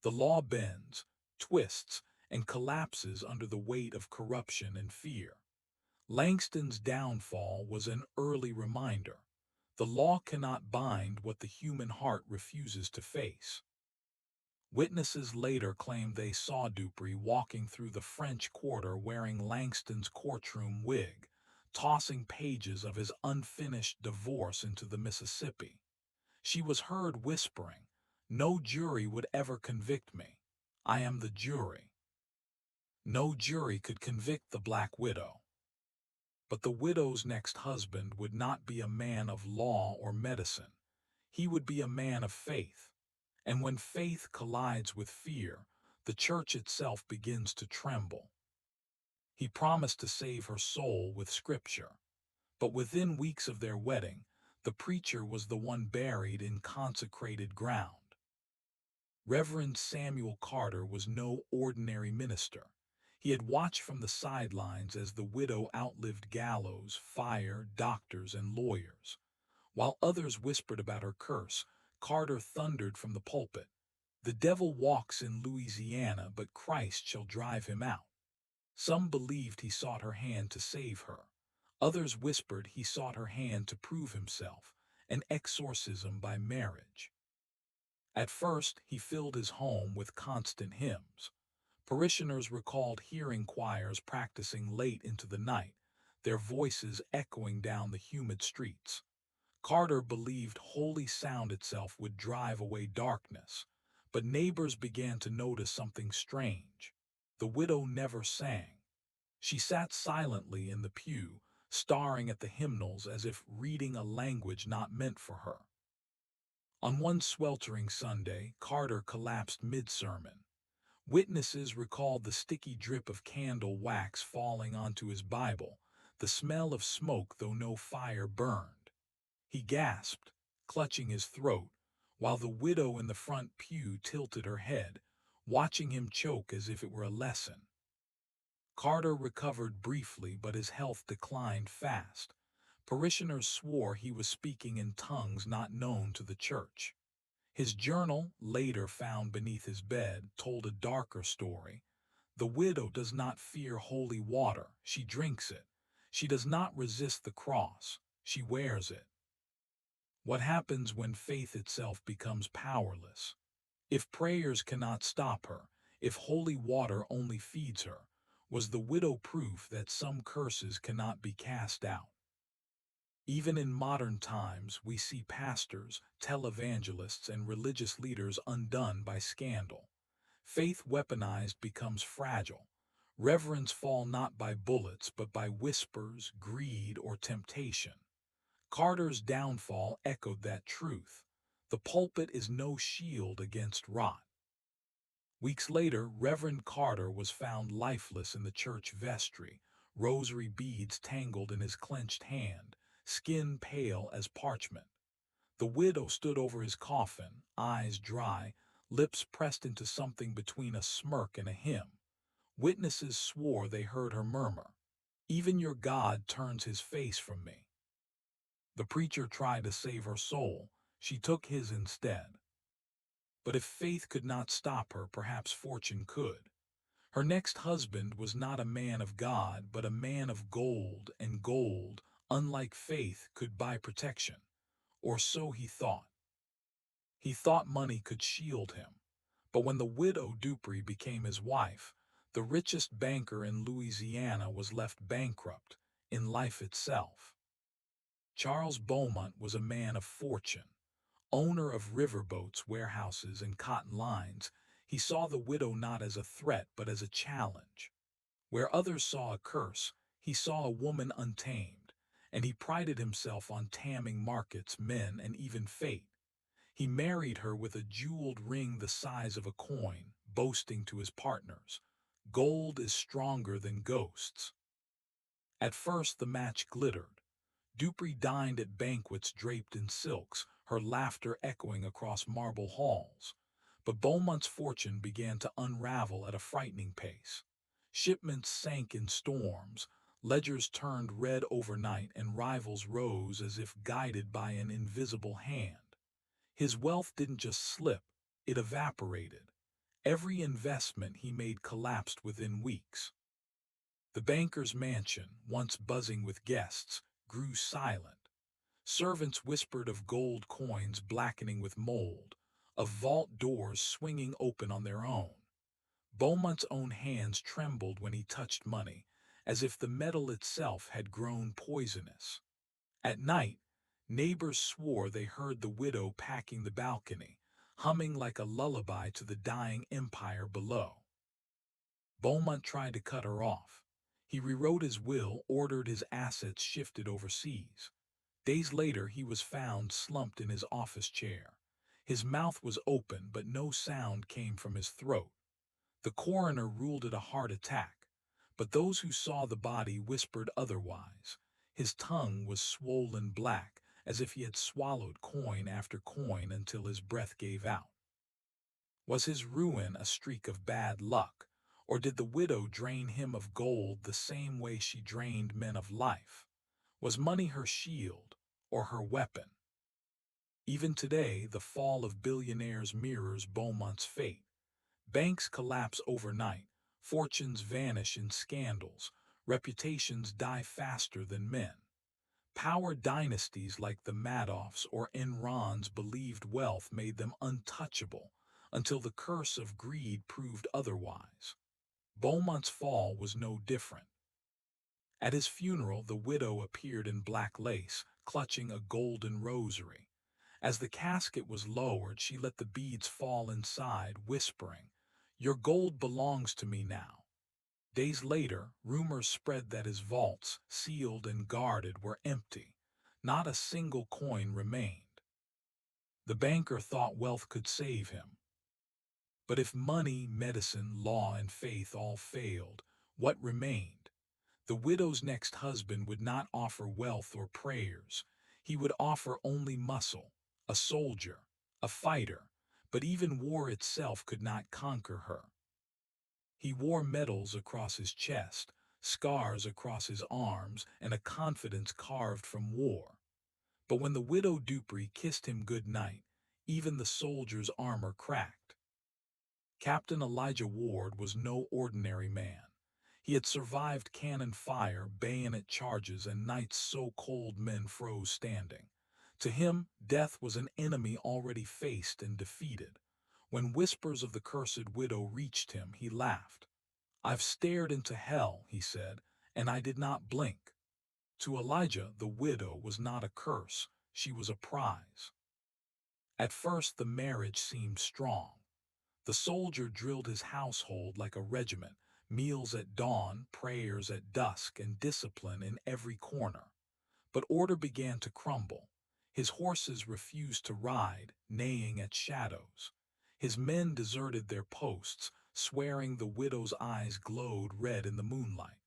The law bends, twists, and collapses under the weight of corruption and fear. Langston's downfall was an early reminder. The law cannot bind what the human heart refuses to face. Witnesses later claimed they saw Dupree walking through the French Quarter wearing Langston's courtroom wig, tossing pages of his unfinished divorce into the Mississippi. She was heard whispering, "No jury would ever convict me. I am the jury." No jury could convict the Black Widow. But the widow's next husband would not be a man of law or medicine. He would be a man of faith. And when faith collides with fear, the church itself begins to tremble. He promised to save her soul with Scripture. But within weeks of their wedding, the preacher was the one buried in consecrated ground. Reverend Samuel Carter was no ordinary minister. He had watched from the sidelines as the widow outlived gallows, fire, doctors, and lawyers. While others whispered about her curse, Carter thundered from the pulpit, "The devil walks in Louisiana, but Christ shall drive him out." Some believed he sought her hand to save her. Others whispered he sought her hand to prove himself, an exorcism by marriage. At first, he filled his home with constant hymns. Parishioners recalled hearing choirs practicing late into the night, their voices echoing down the humid streets. Carter believed holy sound itself would drive away darkness, but neighbors began to notice something strange. The widow never sang. She sat silently in the pew, staring at the hymnals as if reading a language not meant for her. On one sweltering Sunday, Carter collapsed mid-sermon. Witnesses recalled the sticky drip of candle wax falling onto his Bible, the smell of smoke though no fire burned. He gasped, clutching his throat, while the widow in the front pew tilted her head, watching him choke as if it were a lesson. Carter recovered briefly, but his health declined fast. Parishioners swore he was speaking in tongues not known to the church. His journal, later found beneath his bed, told a darker story. The widow does not fear holy water, she drinks it. She does not resist the cross, she wears it. What happens when faith itself becomes powerless? If prayers cannot stop her, if holy water only feeds her, was the widow proof that some curses cannot be cast out? Even in modern times, we see pastors, televangelists, and religious leaders undone by scandal. Faith weaponized becomes fragile. Reverends fall not by bullets, but by whispers, greed, or temptation. Carter's downfall echoed that truth. The pulpit is no shield against rot. Weeks later, Reverend Carter was found lifeless in the church vestry, rosary beads tangled in his clenched hand, skin pale as parchment. The widow stood over his coffin, eyes dry, lips pressed into something between a smirk and a hymn. Witnesses swore they heard her murmur, "Even your God turns his face from me." The preacher tried to save her soul. She took his instead. But if faith could not stop her, perhaps fortune could. Her next husband was not a man of God, but a man of gold, and gold, unlike faith, could buy protection. Or so he thought. He thought money could shield him. But when the widow Dupree became his wife, the richest banker in Louisiana was left bankrupt in life itself. Charles Beaumont was a man of fortune. Owner of riverboats, warehouses, and cotton lines, he saw the widow not as a threat but as a challenge. Where others saw a curse, he saw a woman untamed, and he prided himself on taming markets, men, and even fate. He married her with a jeweled ring the size of a coin, boasting to his partners, "Gold is stronger than ghosts." At first the match glittered. Dupree dined at banquets draped in silks, her laughter echoing across marble halls. But Beaumont's fortune began to unravel at a frightening pace. Shipments sank in storms, ledgers turned red overnight, and rivals rose as if guided by an invisible hand. His wealth didn't just slip, it evaporated. Every investment he made collapsed within weeks. The banker's mansion, once buzzing with guests, grew silent. Servants whispered of gold coins blackening with mold, of vault doors swinging open on their own. Beaumont's own hands trembled when he touched money, as if the metal itself had grown poisonous. At night, neighbors swore they heard the widow packing the balcony, humming like a lullaby to the dying empire below. Beaumont tried to cut her off. He rewrote his will, ordered his assets shifted overseas. Days later, he was found slumped in his office chair. His mouth was open, but no sound came from his throat. The coroner ruled it a heart attack, but those who saw the body whispered otherwise. His tongue was swollen black, as if he had swallowed coin after coin until his breath gave out. Was his ruin a streak of bad luck, or did the widow drain him of gold the same way she drained men of life? Was money her shield, or her weapon? Even today, the fall of billionaires mirrors Beaumont's fate. Banks collapse overnight, fortunes vanish in scandals, reputations die faster than men. Power dynasties like the Madoffs or Enrons believed wealth made them untouchable, until the curse of greed proved otherwise. Beaumont's fall was no different. At his funeral, the widow appeared in black lace, clutching a golden rosary. As the casket was lowered, she let the beads fall inside, whispering, "Your gold belongs to me now." Days later, rumors spread that his vaults, sealed and guarded, were empty. Not a single coin remained. The banker thought wealth could save him. But if money, medicine, law, and faith all failed, what remained? The widow's next husband would not offer wealth or prayers. He would offer only muscle, a soldier, a fighter, but even war itself could not conquer her. He wore medals across his chest, scars across his arms, and a confidence carved from war. But when the widow Dupree kissed him good night, even the soldier's armor cracked. Captain Elijah Ward was no ordinary man. He had survived cannon fire, bayonet charges, and nights so cold men froze standing. To him, death was an enemy already faced and defeated. When whispers of the cursed widow reached him, he laughed. "I've stared into hell," he said, "and I did not blink." To Elijah, the widow was not a curse, she was a prize. At first the marriage seemed strong. The soldier drilled his household like a regiment, meals at dawn, prayers at dusk, and discipline in every corner. But order began to crumble. His horses refused to ride, neighing at shadows. His men deserted their posts, swearing the widow's eyes glowed red in the moonlight.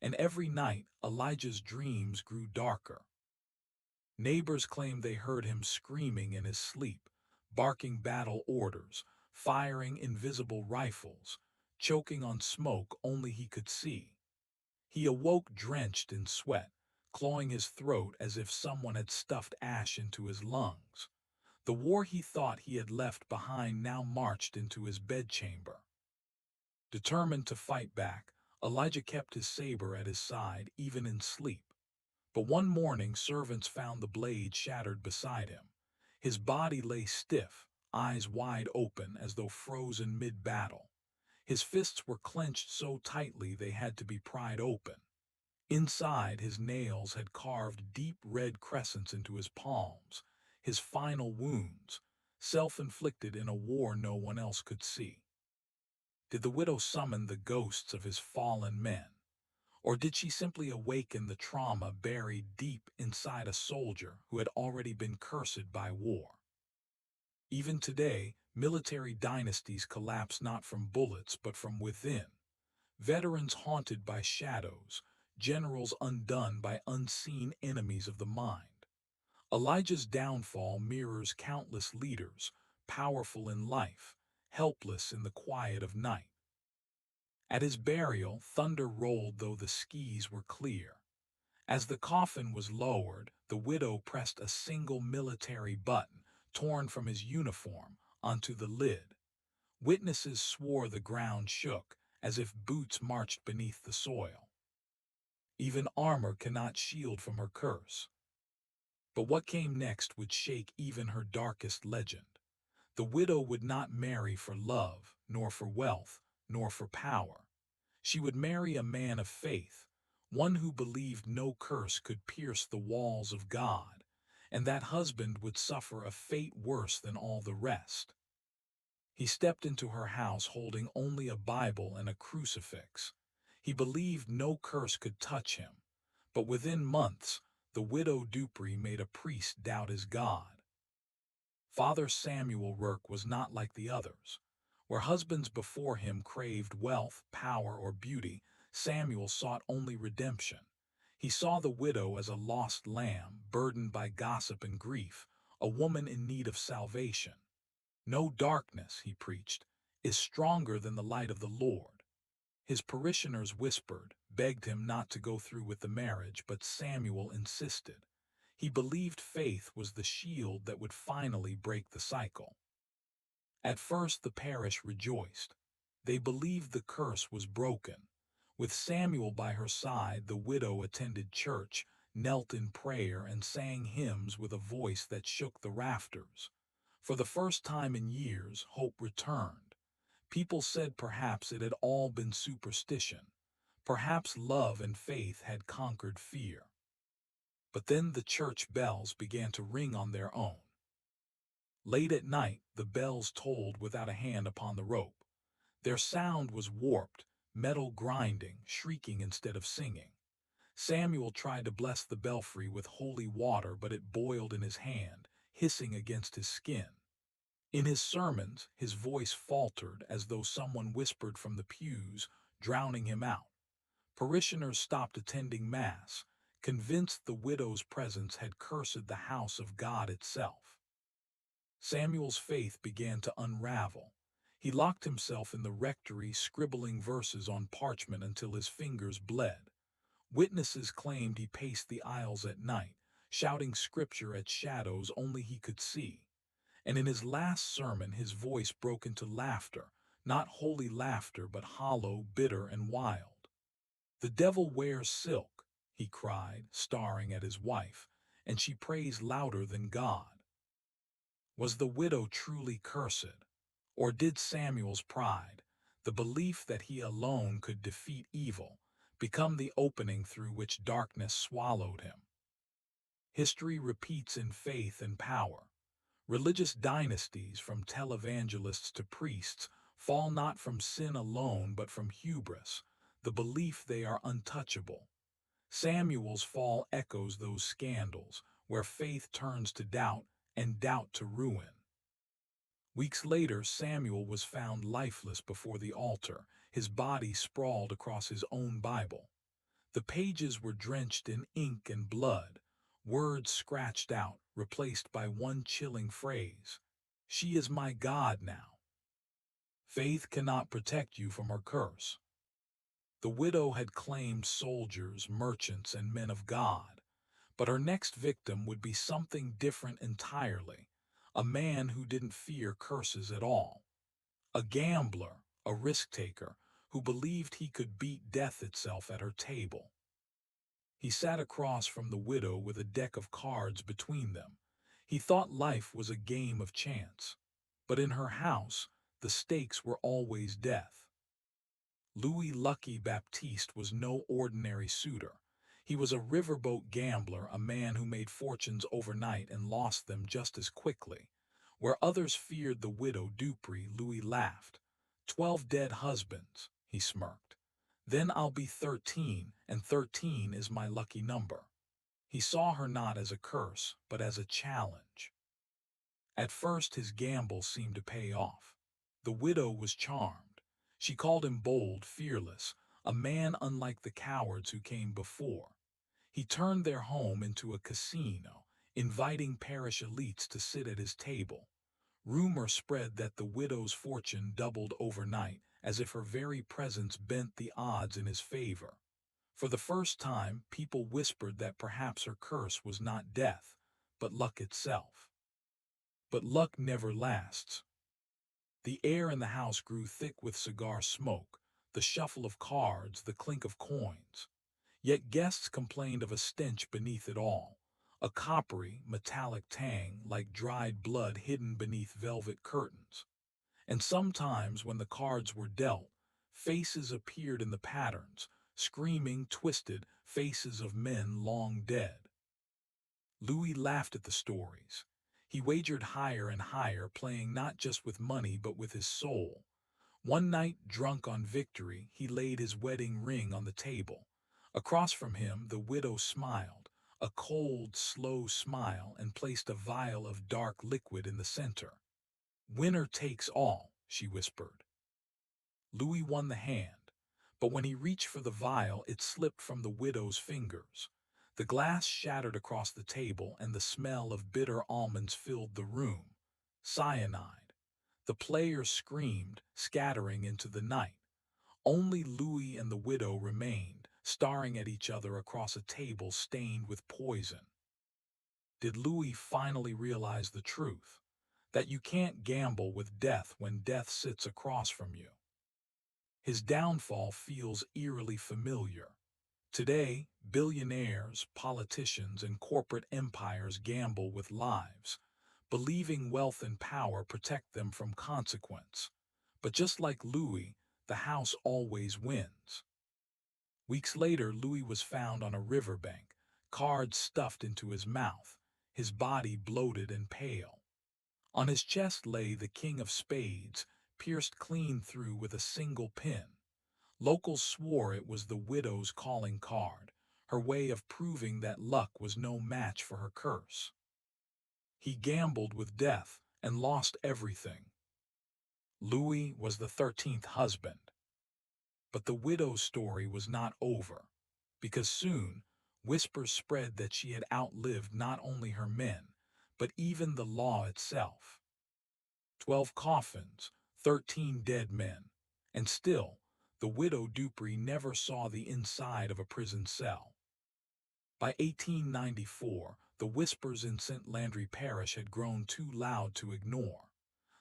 And every night Elijah's dreams grew darker. Neighbors claimed they heard him screaming in his sleep, barking battle orders, firing invisible rifles, choking on smoke only he could see. He awoke drenched in sweat, clawing his throat as if someone had stuffed ash into his lungs. The war he thought he had left behind now marched into his bedchamber. Determined to fight back, Elijah kept his saber at his side even in sleep. But one morning servants found the blade shattered beside him. His body lay stiff, eyes wide open as though frozen mid-battle. His fists were clenched so tightly they had to be pried open. Inside, his nails had carved deep red crescents into his palms, his final wounds, self-inflicted in a war no one else could see. Did the widow summon the ghosts of his fallen men? Or did she simply awaken the trauma buried deep inside a soldier who had already been cursed by war? Even today, military dynasties collapse not from bullets but from within. Veterans haunted by shadows, generals undone by unseen enemies of the mind. Elijah's downfall mirrors countless leaders, powerful in life, helpless in the quiet of night. At his burial, thunder rolled though the skies were clear. As the coffin was lowered, the widow pressed a single military button, torn from his uniform, onto the lid. Witnesses swore the ground shook, as if boots marched beneath the soil. Even armor cannot shield from her curse. But what came next would shake even her darkest legend. The widow would not marry for love, nor for wealth, nor for power. She would marry a man of faith, one who believed no curse could pierce the walls of God, and that husband would suffer a fate worse than all the rest. He stepped into her house holding only a Bible and a crucifix. He believed no curse could touch him, but within months, the widow Dupree made a priest doubt his God. Father Samuel Rourke was not like the others. Where husbands before him craved wealth, power, or beauty, Samuel sought only redemption. He saw the widow as a lost lamb, burdened by gossip and grief, a woman in need of salvation. No darkness, he preached, is stronger than the light of the Lord. His parishioners whispered, begged him not to go through with the marriage, but Samuel insisted. He believed faith was the shield that would finally break the cycle. At first the parish rejoiced. They believed the curse was broken. With Samuel by her side, the widow attended church, knelt in prayer, and sang hymns with a voice that shook the rafters. For the first time in years, hope returned. People said perhaps it had all been superstition. Perhaps love and faith had conquered fear. But then the church bells began to ring on their own. Late at night, the bells tolled without a hand upon the rope. Their sound was warped, metal grinding, shrieking instead of singing. Samuel tried to bless the belfry with holy water, but it boiled in his hand, hissing against his skin. In his sermons, his voice faltered as though someone whispered from the pews, drowning him out. Parishioners stopped attending Mass, convinced the widow's presence had cursed the house of God itself. Samuel's faith began to unravel. He locked himself in the rectory, scribbling verses on parchment until his fingers bled. Witnesses claimed he paced the aisles at night, shouting scripture at shadows only he could see. And in his last sermon his voice broke into laughter, not holy laughter but hollow, bitter, and wild. "The devil wears silk," he cried, staring at his wife, "and she prays louder than God." Was the widow truly cursed? Or did Samuel's pride, the belief that he alone could defeat evil, become the opening through which darkness swallowed him? History repeats in faith and power. Religious dynasties, from televangelists to priests, fall not from sin alone but from hubris, the belief they are untouchable. Samuel's fall echoes those scandals, where faith turns to doubt and doubt to ruin. Weeks later, Samuel was found lifeless before the altar, his body sprawled across his own Bible. The pages were drenched in ink and blood, words scratched out, replaced by one chilling phrase: "She is my God now." Faith cannot protect you from her curse. The widow had claimed soldiers, merchants, and men of God, but her next victim would be something different entirely, a man who didn't fear curses at all. A gambler, a risk-taker, who believed he could beat death itself at her table. He sat across from the widow with a deck of cards between them. He thought life was a game of chance. But in her house, the stakes were always death. Louis Lucky Baptiste was no ordinary suitor. He was a riverboat gambler, a man who made fortunes overnight and lost them just as quickly. Where others feared the widow Dupree, Louis laughed. 12 dead husbands, he smirked. Then I'll be 13, and 13 is my lucky number. He saw her not as a curse, but as a challenge. At first his gamble seemed to pay off. The widow was charmed. She called him bold, fearless, a man unlike the cowards who came before. He turned their home into a casino, inviting parish elites to sit at his table. Rumor spread that the widow's fortune doubled overnight, as if her very presence bent the odds in his favor. For the first time, people whispered that perhaps her curse was not death, but luck itself. But luck never lasts. The air in the house grew thick with cigar smoke, the shuffle of cards, the clink of coins. Yet guests complained of a stench beneath it all, a coppery, metallic tang like dried blood hidden beneath velvet curtains. And sometimes when the cards were dealt, faces appeared in the patterns, screaming, twisted faces of men long dead. Louis laughed at the stories. He wagered higher and higher, playing not just with money but with his soul. One night, drunk on victory, he laid his wedding ring on the table. Across from him, the widow smiled, a cold, slow smile, and placed a vial of dark liquid in the center. "Winner takes all," she whispered. Louis won the hand, but when he reached for the vial, it slipped from the widow's fingers. The glass shattered across the table, and the smell of bitter almonds filled the room. Cyanide. The players screamed, scattering into the night. Only Louis and the widow remained, staring at each other across a table stained with poison. Did Louis finally realize the truth? That you can't gamble with death when death sits across from you. His downfall feels eerily familiar. Today, billionaires, politicians, and corporate empires gamble with lives, believing wealth and power protect them from consequence. But just like Louis, the house always wins. Weeks later, Louis was found on a riverbank, cards stuffed into his mouth, his body bloated and pale. On his chest lay the king of spades, pierced clean through with a single pin. Locals swore it was the widow's calling card, her way of proving that luck was no match for her curse. He gambled with death and lost everything. Louis was the 13th husband. But the widow's story was not over, because soon whispers spread that she had outlived not only her men, but even the law itself. 12 coffins, 13 dead men, and still, the widow Dupree never saw the inside of a prison cell. By 1894, the whispers in St. Landry Parish had grown too loud to ignore.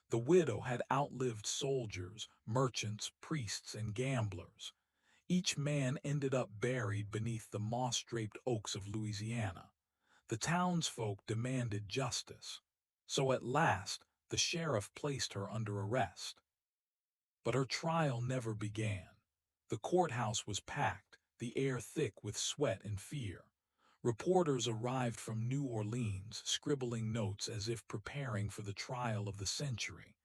The widow had outlived soldiers, merchants, priests, and gamblers. Each man ended up buried beneath the moss-draped oaks of Louisiana. The townsfolk demanded justice. So at last, the sheriff placed her under arrest. But her trial never began. The courthouse was packed, the air thick with sweat and fear. Reporters arrived from New Orleans, scribbling notes as if preparing for the trial of the century.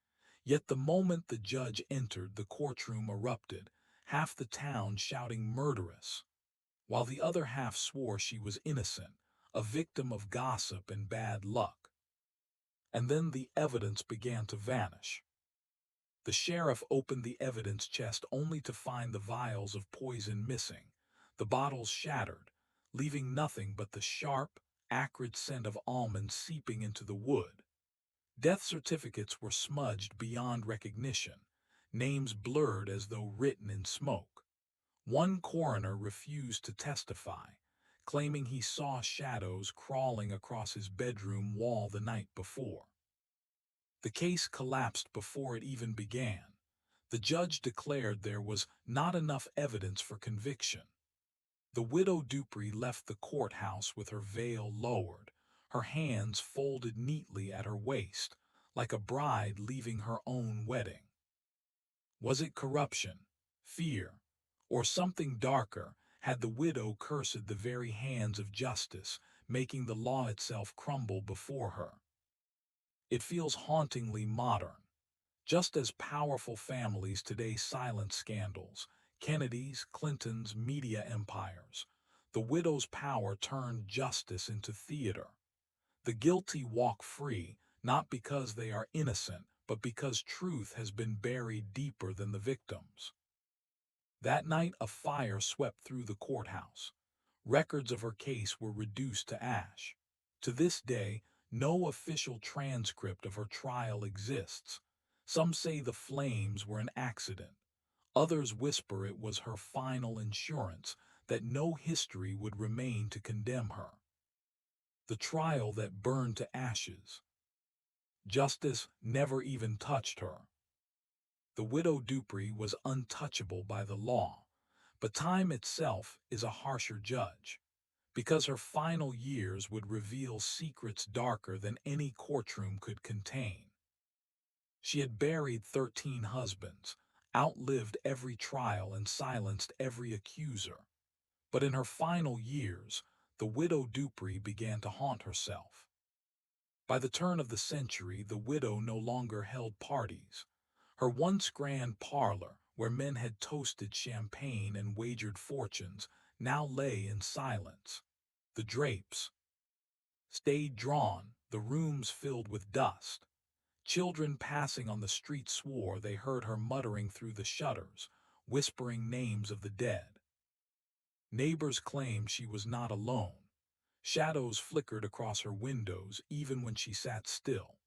Yet the moment the judge entered, the courtroom erupted, half the town shouting "murderess," while the other half swore she was innocent, a victim of gossip and bad luck. And then the evidence began to vanish. The sheriff opened the evidence chest only to find the vials of poison missing, the bottles shattered, leaving nothing but the sharp, acrid scent of almonds seeping into the wood. Death certificates were smudged beyond recognition. names blurred as though written in smoke. One coroner refused to testify, claiming he saw shadows crawling across his bedroom wall the night before. The case collapsed before it even began. The judge declared there was not enough evidence for conviction. The widow Dupree left the courthouse with her veil lowered, her hands folded neatly at her waist, like a bride leaving her own wedding. Was it corruption, fear, or something darker? Had the widow cursed the very hands of justice, making the law itself crumble before her? It feels hauntingly modern. Just as powerful families today silence scandals, Kennedy's, Clinton's, media empires, the widow's power turned justice into theater. The guilty walk free, not because they are innocent, but because truth has been buried deeper than the victims. That night, a fire swept through the courthouse. Records of her case were reduced to ash. To this day, no official transcript of her trial exists. Some say the flames were an accident. Others whisper it was her final insurance, that no history would remain to condemn her. The trial that burned to ashes. Justice never even touched her. The widow Dupree was untouchable by the law, but time itself is a harsher judge, because her final years would reveal secrets darker than any courtroom could contain. She had buried 13 husbands, outlived every trial and silenced every accuser. But in her final years, the widow Dupree began to haunt herself. By the turn of the century, the widow no longer held parties. Her once grand parlor, where men had toasted champagne and wagered fortunes, now lay in silence. The drapes stayed drawn, the rooms filled with dust. Children passing on the street swore they heard her muttering through the shutters, whispering names of the dead. Neighbors claimed she was not alone. Shadows flickered across her windows even when she sat still.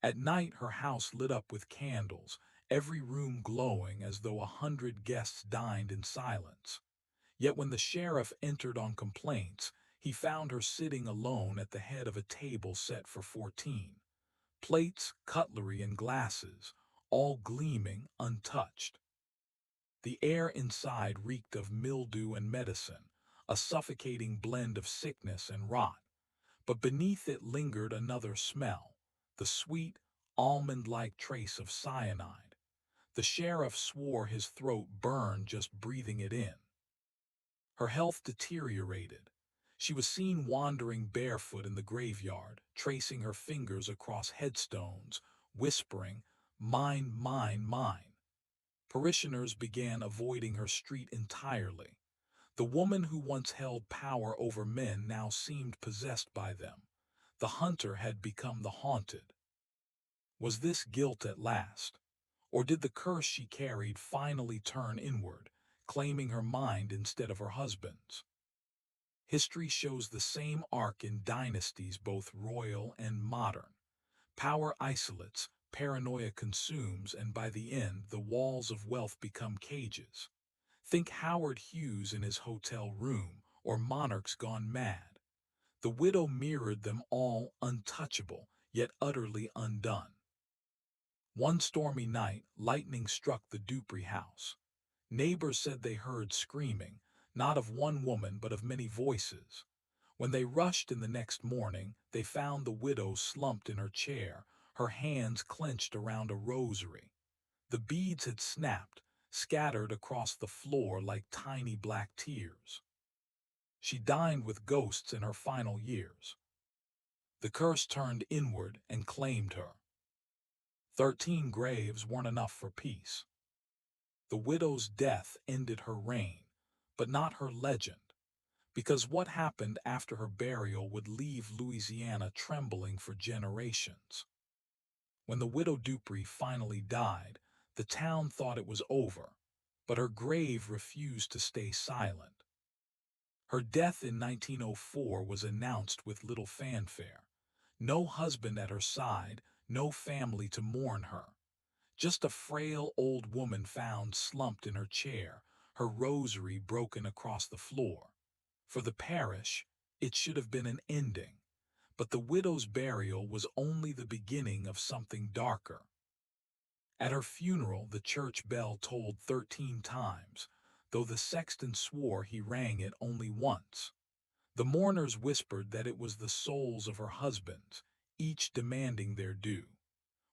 At night, her house lit up with candles, every room glowing as though 100 guests dined in silence. Yet when the sheriff entered on complaints, he found her sitting alone at the head of a table set for 14. Plates, cutlery, and glasses, all gleaming, untouched. The air inside reeked of mildew and medicine, a suffocating blend of sickness and rot. But beneath it lingered another smell, the sweet, almond-like trace of cyanide. The sheriff swore his throat burned just breathing it in. Her health deteriorated. She was seen wandering barefoot in the graveyard, tracing her fingers across headstones, whispering, "Mine, mine, mine." Parishioners began avoiding her street entirely. The woman who once held power over men now seemed possessed by them. The hunter had become the haunted. Was this guilt at last? Or did the curse she carried finally turn inward, claiming her mind instead of her husband's? History shows the same arc in dynasties both royal and modern. Power isolates, paranoia consumes, and by the end, the walls of wealth become cages. Think Howard Hughes in his hotel room, or monarchs gone mad. The widow mirrored them all, untouchable, yet utterly undone. One stormy night, lightning struck the Dupree house. Neighbors said they heard screaming, not of one woman but of many voices. When they rushed in the next morning, they found the widow slumped in her chair, her hands clenched around a rosary. The beads had snapped, scattered across the floor like tiny black tears. She dined with ghosts in her final years. The curse turned inward and claimed her. 13 graves weren't enough for peace. The widow's death ended her reign, but not her legend, because what happened after her burial would leave Louisiana trembling for generations. When the widow Dupree finally died, the town thought it was over, but her grave refused to stay silent. Her death in 1904 was announced with little fanfare. No husband at her side, no family to mourn her. Just a frail old woman found slumped in her chair, her rosary broken across the floor. For the parish, it should have been an ending, but the widow's burial was only the beginning of something darker. At her funeral, the church bell tolled 13 times, though the sexton swore he rang it only once. The mourners whispered that it was the souls of her husbands, each demanding their due.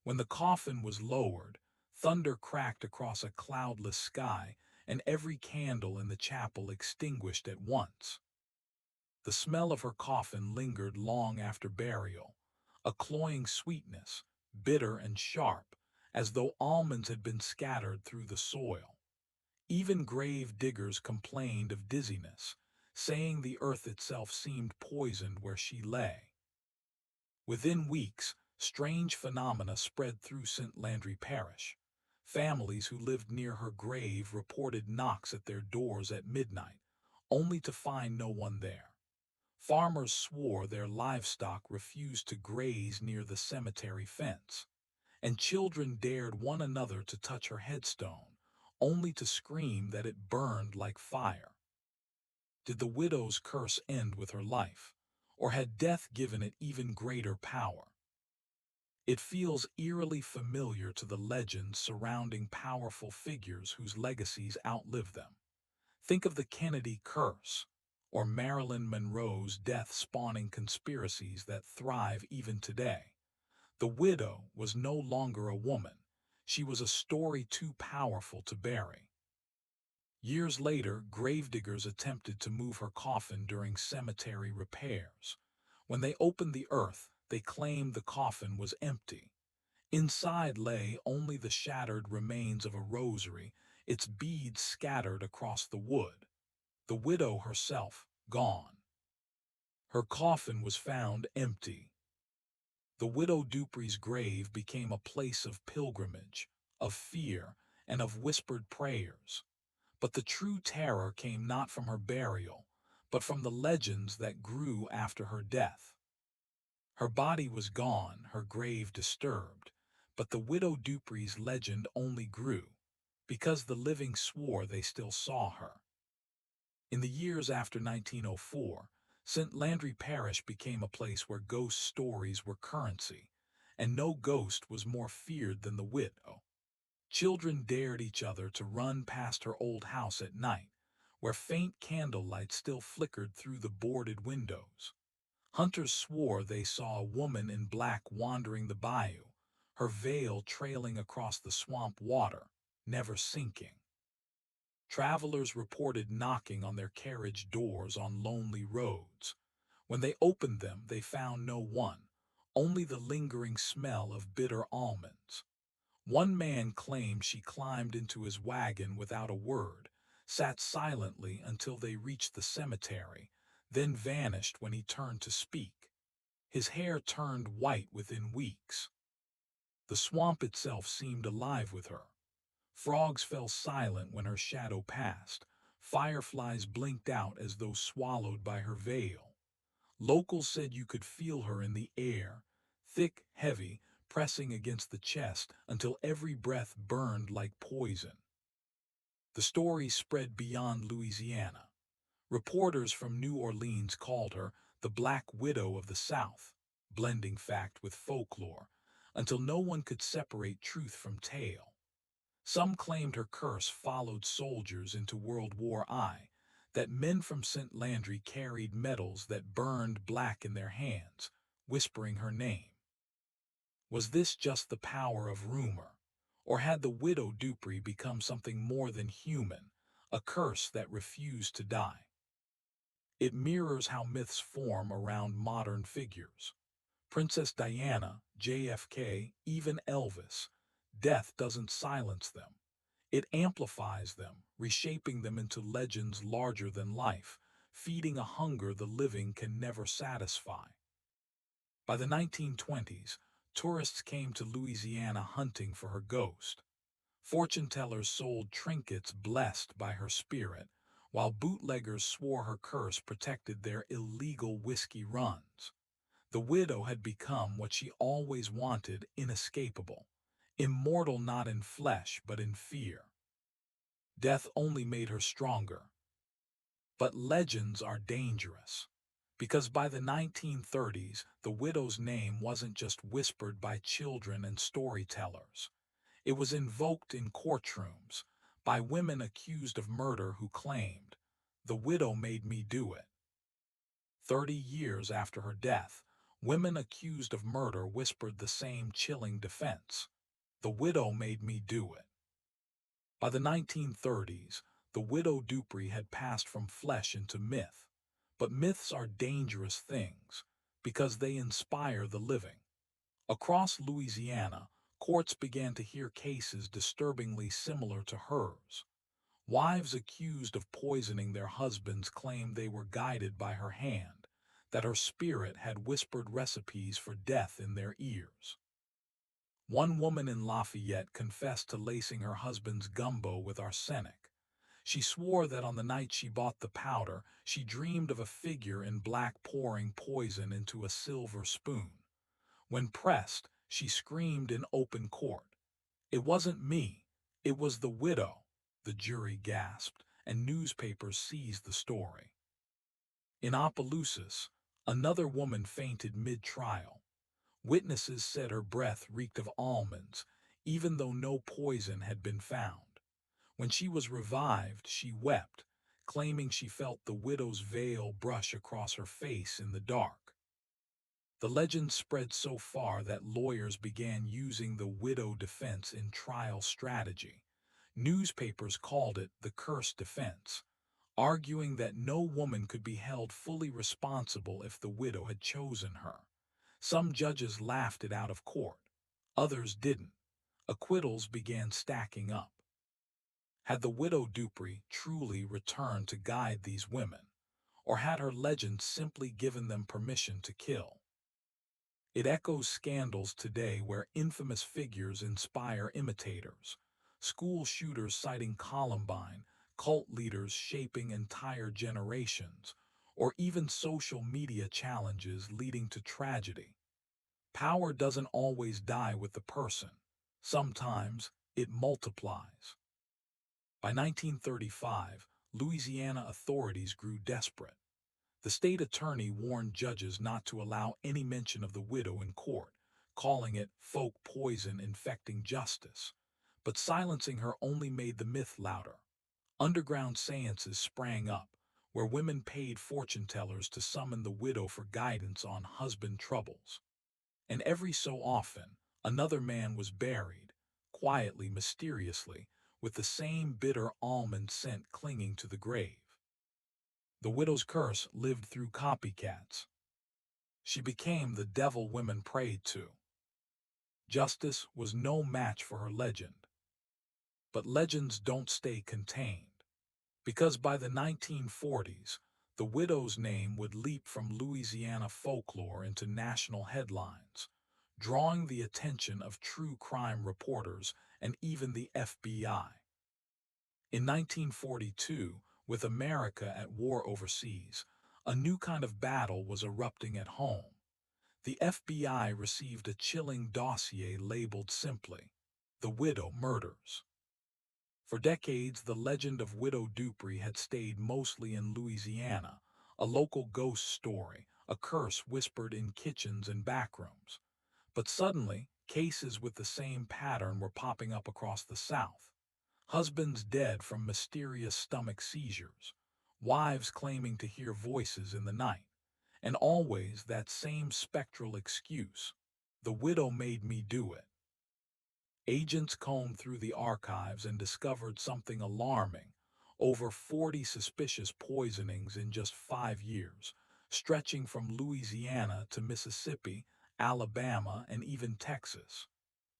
When the coffin was lowered, thunder cracked across a cloudless sky, and every candle in the chapel extinguished at once. The smell of her coffin lingered long after burial, a cloying sweetness, bitter and sharp, as though almonds had been scattered through the soil. Even grave diggers complained of dizziness, saying the earth itself seemed poisoned where she lay. Within weeks, strange phenomena spread through St. Landry Parish. Families who lived near her grave reported knocks at their doors at midnight, only to find no one there. Farmers swore their livestock refused to graze near the cemetery fence, and children dared one another to touch her headstone, only to scream that it burned like fire. Did the widow's curse end with her life, or had death given it even greater power? It feels eerily familiar to the legends surrounding powerful figures whose legacies outlive them. Think of the Kennedy curse, or Marilyn Monroe's death spawning conspiracies that thrive even today. The widow was no longer a woman. She was a story too powerful to bury. Years later, gravediggers attempted to move her coffin during cemetery repairs. When they opened the earth, they claimed the coffin was empty. Inside lay only the shattered remains of a rosary, its beads scattered across the wood. The widow herself gone. Her coffin was found empty. The Widow Dupree's grave became a place of pilgrimage, of fear, and of whispered prayers. But the true terror came not from her burial, but from the legends that grew after her death. Her body was gone, her grave disturbed, but the Widow Dupree's legend only grew, because the living swore they still saw her. In the years after 1904, St. Landry Parish became a place where ghost stories were currency, and no ghost was more feared than the widow. Children dared each other to run past her old house at night, where faint candlelight still flickered through the boarded windows. Hunters swore they saw a woman in black wandering the bayou, her veil trailing across the swamp water, never sinking. Travelers reported knocking on their carriage doors on lonely roads. When they opened them, they found no one, only the lingering smell of bitter almonds. One man claimed she climbed into his wagon without a word, sat silently until they reached the cemetery, then vanished when he turned to speak. His hair turned white within weeks. The swamp itself seemed alive with her. Frogs fell silent when her shadow passed. Fireflies blinked out as though swallowed by her veil. Locals said you could feel her in the air, thick, heavy, pressing against the chest until every breath burned like poison. The story spread beyond Louisiana. Reporters from New Orleans called her the Black Widow of the South, blending fact with folklore, until no one could separate truth from tale. Some claimed her curse followed soldiers into World War I, that men from St. Landry carried medals that burned black in their hands, whispering her name. Was this just the power of rumor, or had the Widow Dupree become something more than human, a curse that refused to die? It mirrors how myths form around modern figures. Princess Diana, JFK, even Elvis. Death doesn't silence them. It amplifies them, reshaping them into legends larger than life, feeding a hunger the living can never satisfy. By the 1920s, tourists came to Louisiana hunting for her ghost. Fortune tellers sold trinkets blessed by her spirit, while bootleggers swore her curse protected their illegal whiskey runs. The widow had become what she always wanted, inescapable. immortal not in flesh but in fear. Death only made her stronger. But legends are dangerous. Because by the 1930s, the widow's name wasn't just whispered by children and storytellers. It was invoked in courtrooms by women accused of murder who claimed, "The widow made me do it." 30 years after her death, women accused of murder whispered the same chilling defense, "The widow made me do it." By the 1930s, the Widow Dupree had passed from flesh into myth. But myths are dangerous things because they inspire the living. Across Louisiana, courts began to hear cases disturbingly similar to hers. Wives accused of poisoning their husbands claimed they were guided by her hand, that her spirit had whispered recipes for death in their ears. One woman in Lafayette confessed to lacing her husband's gumbo with arsenic. She swore that on the night she bought the powder, she dreamed of a figure in black pouring poison into a silver spoon. When pressed, she screamed in open court, "It wasn't me, it was the widow." The jury gasped, and newspapers seized the story. In Opelousas, another woman fainted mid-trial. Witnesses said her breath reeked of almonds, even though no poison had been found. When she was revived, she wept, claiming she felt the widow's veil brush across her face in the dark. The legend spread so far that lawyers began using the widow defense in trial strategy. Newspapers called it the curse defense, arguing that no woman could be held fully responsible if the widow had chosen her. Some judges laughed it out of court. Others didn't. Acquittals began stacking up. Had the widow Dupree truly returned to guide these women, or had her legend simply given them permission to kill? It echoes scandals today where infamous figures inspire imitators. School shooters citing Columbine, cult leaders shaping entire generations, or even social media challenges leading to tragedy. Power doesn't always die with the person. Sometimes it multiplies. By 1935, Louisiana authorities grew desperate. The state attorney warned judges not to allow any mention of the widow in court, calling it folk poison infecting justice. But silencing her only made the myth louder. Underground seances sprang up, where women paid fortune tellers to summon the widow for guidance on husband troubles. And every so often, another man was buried, quietly, mysteriously, with the same bitter almond scent clinging to the grave. The widow's curse lived through copycats. She became the devil women prayed to. Justice was no match for her legend. But legends don't stay contained, because by the 1940s, the widow's name would leap from Louisiana folklore into national headlines, drawing the attention of true crime reporters and even the FBI. In 1942, with America at war overseas, a new kind of battle was erupting at home. The FBI received a chilling dossier labeled simply, "The Widow Murders." For decades, the legend of Widow Dupree had stayed mostly in Louisiana, a local ghost story, a curse whispered in kitchens and backrooms. But suddenly, cases with the same pattern were popping up across the South. Husbands dead from mysterious stomach seizures, wives claiming to hear voices in the night, and always that same spectral excuse, "The widow made me do it." Agents combed through the archives and discovered something alarming: over 40 suspicious poisonings in just 5 years, stretching from Louisiana to Mississippi, Alabama, and even Texas.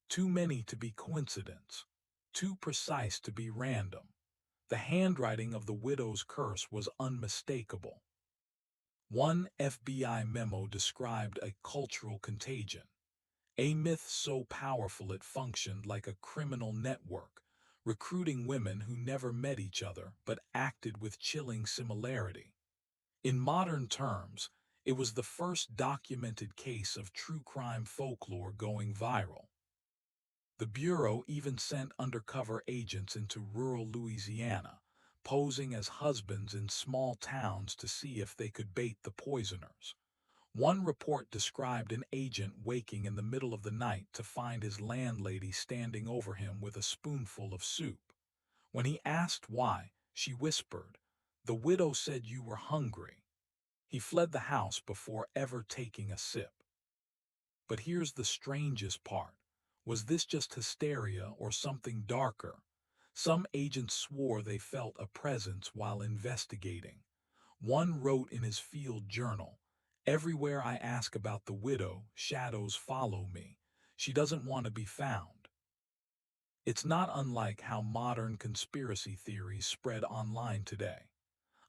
Too many to be coincidence, too precise to be random. The handwriting of the widow's curse was unmistakable. One FBI memo described a cultural contagion, a myth so powerful it functioned like a criminal network, recruiting women who never met each other but acted with chilling similarity. In modern terms, it was the first documented case of true crime folklore going viral. The Bureau even sent undercover agents into rural Louisiana, posing as husbands in small towns to see if they could bait the poisoners. One report described an agent waking in the middle of the night to find his landlady standing over him with a spoonful of soup. When he asked why, she whispered, "The widow said you were hungry." He fled the house before ever taking a sip. But here's the strangest part. Was this just hysteria or something darker? Some agents swore they felt a presence while investigating. One wrote in his field journal, "Everywhere I ask about the widow, shadows follow me. She doesn't want to be found." It's not unlike how modern conspiracy theories spread online today.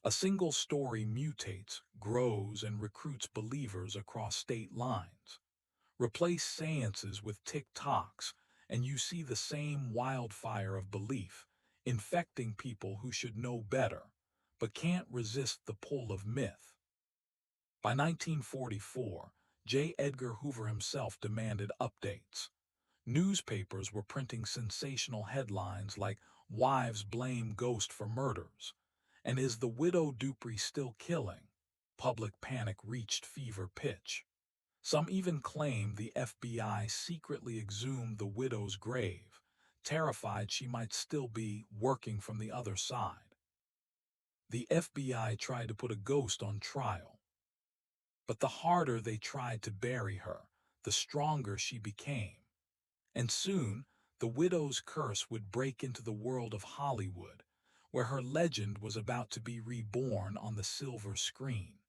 A single story mutates, grows, and recruits believers across state lines. Replace seances with TikToks, and you see the same wildfire of belief, infecting people who should know better, but can't resist the pull of myth. By 1944, J. Edgar Hoover himself demanded updates. Newspapers were printing sensational headlines like "Wives Blame Ghost for Murders" and "Is the Widow Dupree Still Killing?" Public panic reached fever pitch. Some even claimed the FBI secretly exhumed the widow's grave, terrified she might still be working from the other side. The FBI tried to put a ghost on trial. But the harder they tried to bury her, the stronger she became. And soon, the widow's curse would break into the world of Hollywood, where her legend was about to be reborn on the silver screen.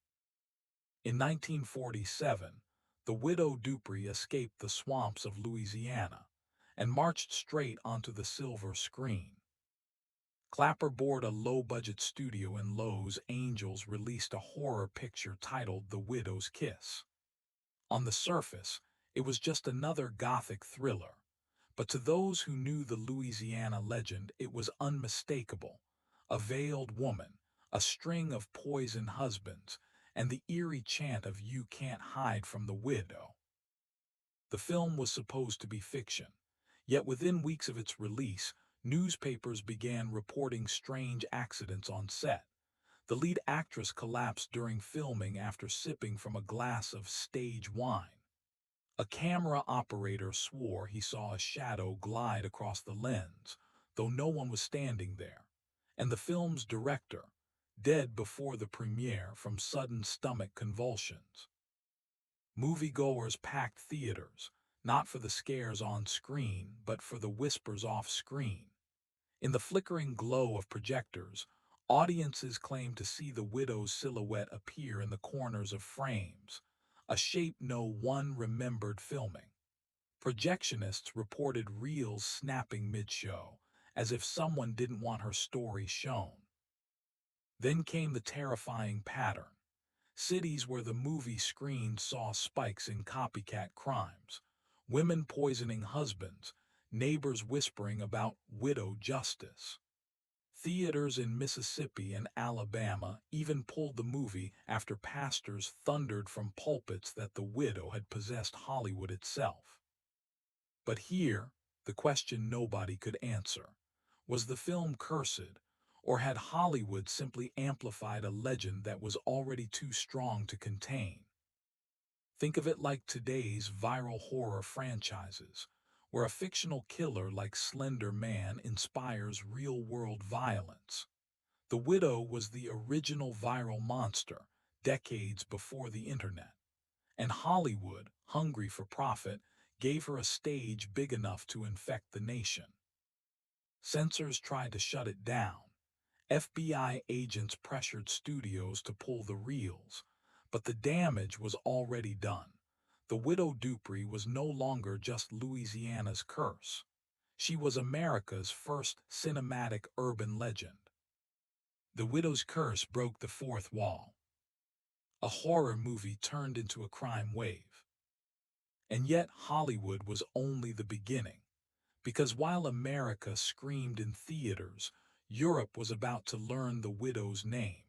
In 1947, the widow Dupree escaped the swamps of Louisiana and marched straight onto the silver screen. Clapperboard, a low-budget studio in Los Angeles, released a horror picture titled The Widow's Kiss. On the surface, it was just another gothic thriller, but to those who knew the Louisiana legend, it was unmistakable. A veiled woman, a string of poisoned husbands, and the eerie chant of "You can't hide from the widow." The film was supposed to be fiction, yet within weeks of its release, newspapers began reporting strange accidents on set. The lead actress collapsed during filming after sipping from a glass of stage wine. A camera operator swore he saw a shadow glide across the lens, though no one was standing there. And the film's director, dead before the premiere from sudden stomach convulsions. Moviegoers packed theaters, not for the scares on screen, but for the whispers off screen. In the flickering glow of projectors, audiences claimed to see the widow's silhouette appear in the corners of frames, a shape no one remembered filming. Projectionists reported reels snapping mid-show, as if someone didn't want her story shown. Then came the terrifying pattern. Cities where the movie screened saw spikes in copycat crimes, women poisoning husbands, neighbors whispering about widow justice. Theaters in Mississippi and Alabama even pulled the movie after pastors thundered from pulpits that the widow had possessed Hollywood itself. But here, the question nobody could answer. Was the film cursed, or had Hollywood simply amplified a legend that was already too strong to contain? Think of it like today's viral horror franchises, where a fictional killer like Slender Man inspires real-world violence. The widow was the original viral monster, decades before the internet. And Hollywood, hungry for profit, gave her a stage big enough to infect the nation. Censors tried to shut it down. FBI agents pressured studios to pull the reels, but the damage was already done. The Widow Dupree was no longer just Louisiana's curse. She was America's first cinematic urban legend. The widow's curse broke the fourth wall. A horror movie turned into a crime wave. And yet Hollywood was only the beginning, because while America screamed in theaters, Europe was about to learn the widow's name,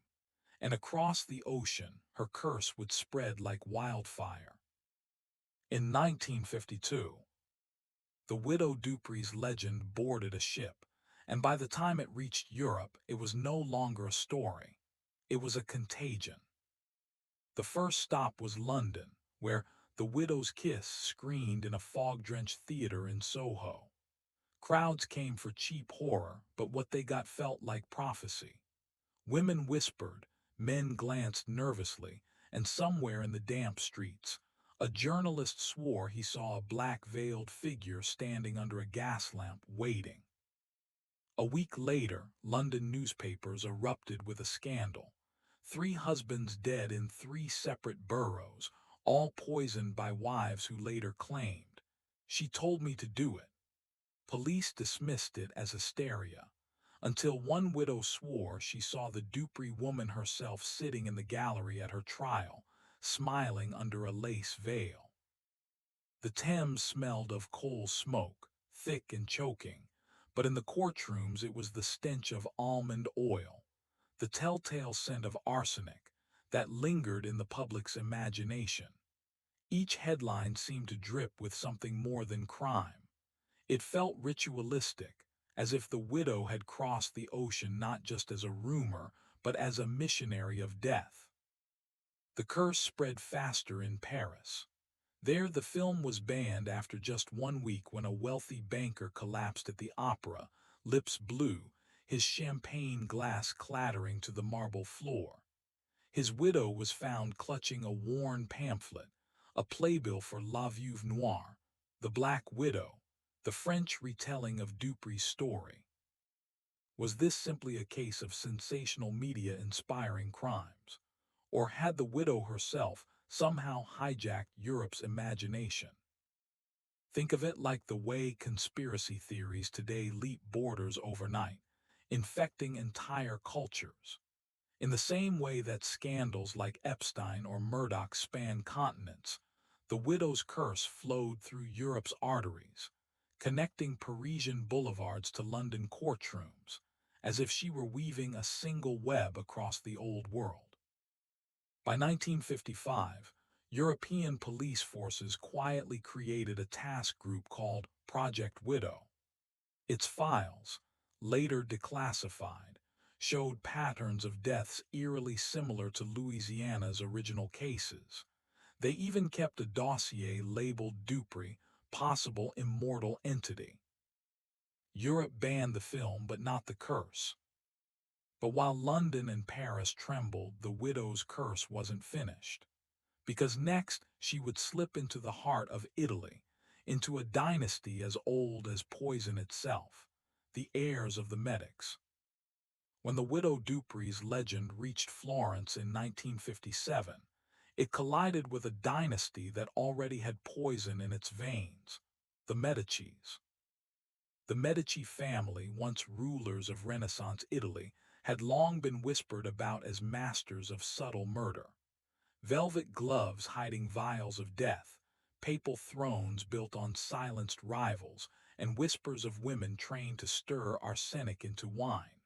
and across the ocean her curse would spread like wildfire. In 1952, The Widow Dupree's legend boarded a ship, and by the time it reached Europe, it was no longer a story. It was a contagion. The first stop was London, where The Widow's Kiss screened in a fog-drenched theater in Soho. Crowds came for cheap horror, but what they got felt like prophecy. Women whispered, men glanced nervously, and somewhere in the damp streets, a journalist swore he saw a black-veiled figure standing under a gas lamp waiting. A week later, London newspapers erupted with a scandal. 3 husbands dead in 3 separate boroughs, all poisoned by wives who later claimed, "She told me to do it." Police dismissed it as hysteria, until one widow swore she saw the Dupree woman herself sitting in the gallery at her trial, smiling under a lace veil. The Thames smelled of coal smoke, thick and choking, but in the courtrooms it was the stench of almond oil, the telltale scent of arsenic, that lingered in the public's imagination. Each headline seemed to drip with something more than crime. It felt ritualistic, as if the widow had crossed the ocean not just as a rumor, but as a missionary of death. The curse spread faster in Paris. There the film was banned after just 1 week when a wealthy banker collapsed at the opera, lips blue, his champagne glass clattering to the marble floor. His widow was found clutching a worn pamphlet, a playbill for La Veuve Noire, the Black Widow, the French retelling of Dupree's story. Was this simply a case of sensational media inspiring crimes? Or had the widow herself somehow hijacked Europe's imagination? Think of it like the way conspiracy theories today leap borders overnight, infecting entire cultures. In the same way that scandals like Epstein or Murdoch span continents, the widow's curse flowed through Europe's arteries, connecting Parisian boulevards to London courtrooms, as if she were weaving a single web across the old world. By 1955, European police forces quietly created a task group called Project Widow. Its files, later declassified, showed patterns of deaths eerily similar to Louisiana's original cases. They even kept a dossier labeled Dupree, possible immortal entity. Europe banned the film but not the curse. But while London and Paris trembled, the widow's curse wasn't finished. Because next she would slip into the heart of Italy, into a dynasty as old as poison itself, the heirs of the Medics. When the Widow Dupree's legend reached Florence in 1957, it collided with a dynasty that already had poison in its veins, the Medicis. The Medici family, once rulers of Renaissance Italy, had long been whispered about as masters of subtle murder. Velvet gloves hiding vials of death, papal thrones built on silenced rivals, and whispers of women trained to stir arsenic into wine.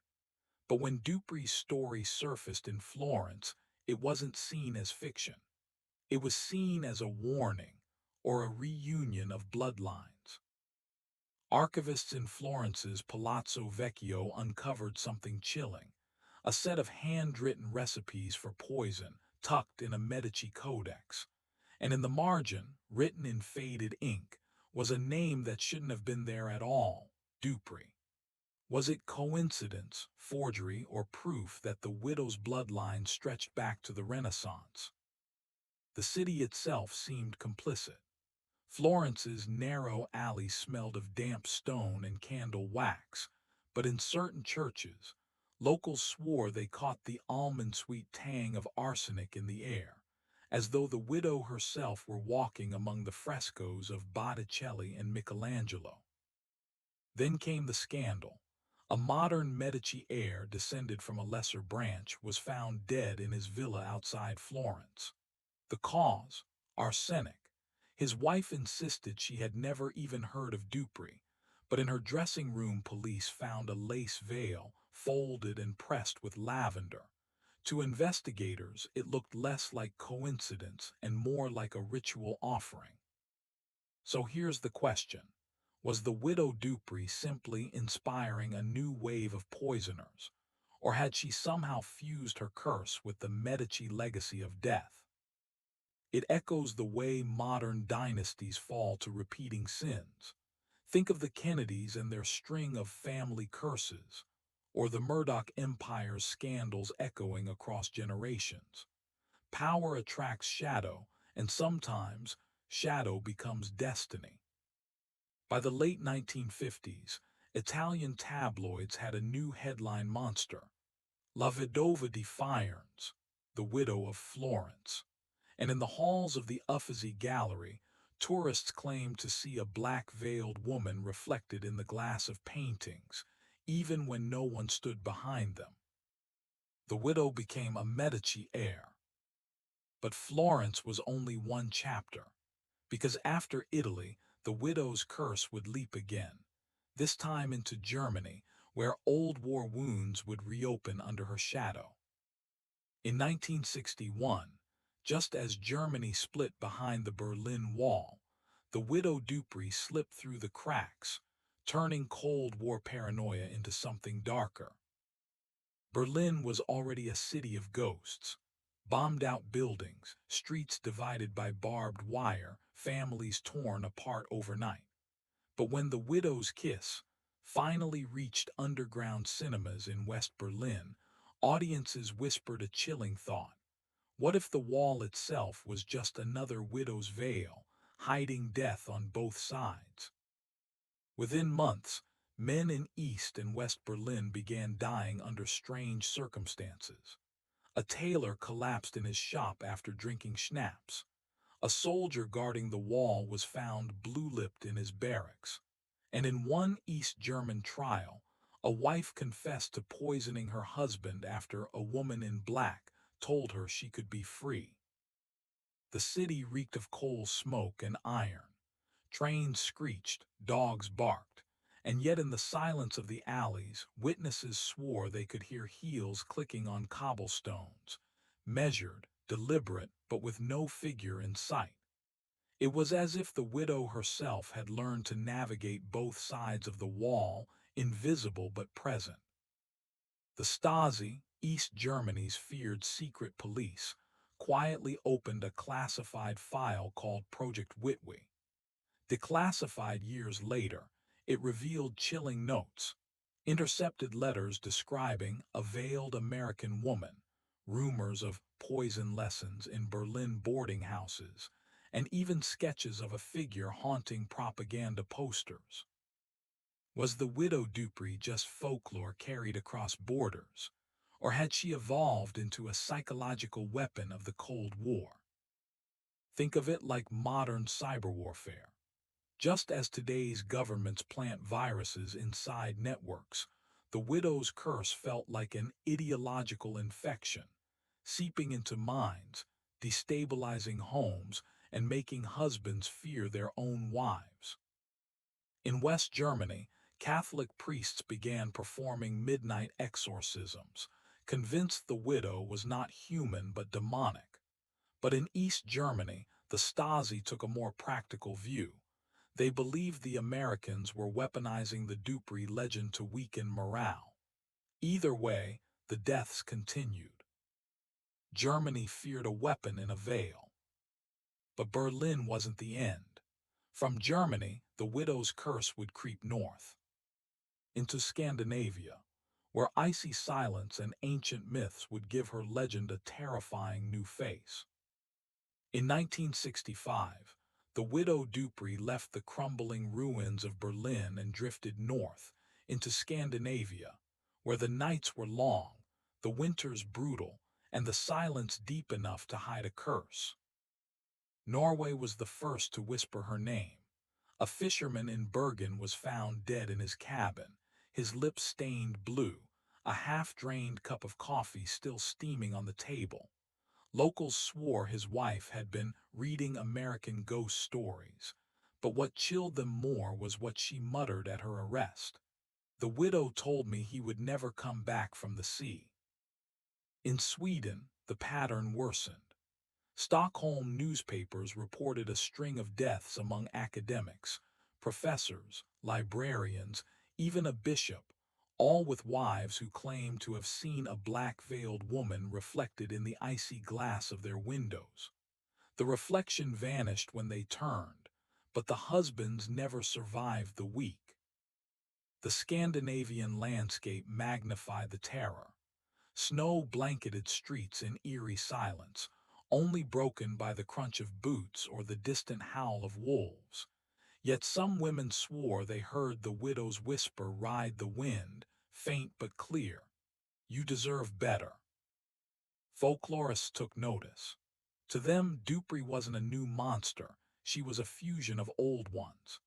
But when Dupree's story surfaced in Florence, it wasn't seen as fiction. It was seen as a warning, or a reunion of bloodlines. Archivists in Florence's Palazzo Vecchio uncovered something chilling, a set of handwritten recipes for poison tucked in a Medici codex. And in the margin, written in faded ink, was a name that shouldn't have been there at all, Dupree. Was it coincidence, forgery, or proof that the widow's bloodline stretched back to the Renaissance? The city itself seemed complicit. Florence's narrow alleys smelled of damp stone and candle wax, but in certain churches, locals swore they caught the almond-sweet tang of arsenic in the air, as though the widow herself were walking among the frescoes of Botticelli and Michelangelo. Then came the scandal. A modern Medici heir descended from a lesser branch was found dead in his villa outside Florence. The cause? Arsenic. His wife insisted she had never even heard of Dupree, but in her dressing room police found a lace veil, folded and pressed with lavender. To investigators, it looked less like coincidence and more like a ritual offering. So here's the question. Was the Widow Dupree simply inspiring a new wave of poisoners, or had she somehow fused her curse with the Medici legacy of death? It echoes the way modern dynasties fall to repeating sins. Think of the Kennedys and their string of family curses, or the Murdoch Empire's scandals echoing across generations. Power attracts shadow, and sometimes shadow becomes destiny. By the late 1950s, Italian tabloids had a new headline monster: La Vedova di Florence, the Widow of Florence. And in the halls of the Uffizi Gallery, tourists claimed to see a black-veiled woman reflected in the glass of paintings, even when no one stood behind them. The widow became a Medici heir. But Florence was only one chapter, because after Italy, the widow's curse would leap again, this time into Germany, where old war wounds would reopen under her shadow. In 1961, just as Germany split behind the Berlin Wall, the Widow Dupree slipped through the cracks, turning Cold War paranoia into something darker. Berlin was already a city of ghosts. Bombed-out buildings, streets divided by barbed wire, families torn apart overnight. But when The Widow's Kiss finally reached underground cinemas in West Berlin, audiences whispered a chilling thought. What if the wall itself was just another widow's veil, hiding death on both sides? Within months, men in East and West Berlin began dying under strange circumstances. A tailor collapsed in his shop after drinking schnapps. A soldier guarding the wall was found blue-lipped in his barracks. And in one East German trial, a wife confessed to poisoning her husband after a woman in black told her she could be free. The city reeked of coal smoke and iron. Trains screeched, dogs barked, and yet in the silence of the alleys, witnesses swore they could hear heels clicking on cobblestones, measured, deliberate, but with no figure in sight. It was as if the widow herself had learned to navigate both sides of the wall, invisible but present. The Stasi, East Germany's feared secret police, quietly opened a classified file called Project Witwe. Declassified years later, it revealed chilling notes, intercepted letters describing a veiled American woman, rumors of poison lessons in Berlin boarding houses, and even sketches of a figure haunting propaganda posters. Was the Widow Dupree just folklore carried across borders, or had she evolved into a psychological weapon of the Cold War? Think of it like modern cyber warfare. Just as today's governments plant viruses inside networks, the widow's curse felt like an ideological infection, seeping into minds, destabilizing homes, and making husbands fear their own wives. In West Germany, Catholic priests began performing midnight exorcisms, convinced the widow was not human but demonic. But in East Germany, the Stasi took a more practical view. They believed the Americans were weaponizing the Dupree legend to weaken morale. Either way, the deaths continued. Germany feared a weapon in a veil. But Berlin wasn't the end. From Germany, the widow's curse would creep north into Scandinavia, where icy silence and ancient myths would give her legend a terrifying new face. In 1965, the Widow Dupree left the crumbling ruins of Berlin and drifted north into Scandinavia, where the nights were long, the winters brutal, and the silence deep enough to hide a curse. Norway was the first to whisper her name. A fisherman in Bergen was found dead in his cabin, his lips stained blue, a half-drained cup of coffee still steaming on the table. Locals swore his wife had been reading American ghost stories, but what chilled them more was what she muttered at her arrest. The widow told me he would never come back from the sea. In Sweden, the pattern worsened. Stockholm newspapers reported a string of deaths among academics, professors, librarians, even a bishop, all with wives who claimed to have seen a black-veiled woman reflected in the icy glass of their windows. The reflection vanished when they turned, but the husbands never survived the week. The Scandinavian landscape magnified the terror. Snow-blanketed streets in eerie silence, only broken by the crunch of boots or the distant howl of wolves. Yet some women swore they heard the widow's whisper ride the wind, faint but clear. You deserve better. Folklorists took notice. To them, Dupree wasn't a new monster, she was a fusion of old ones.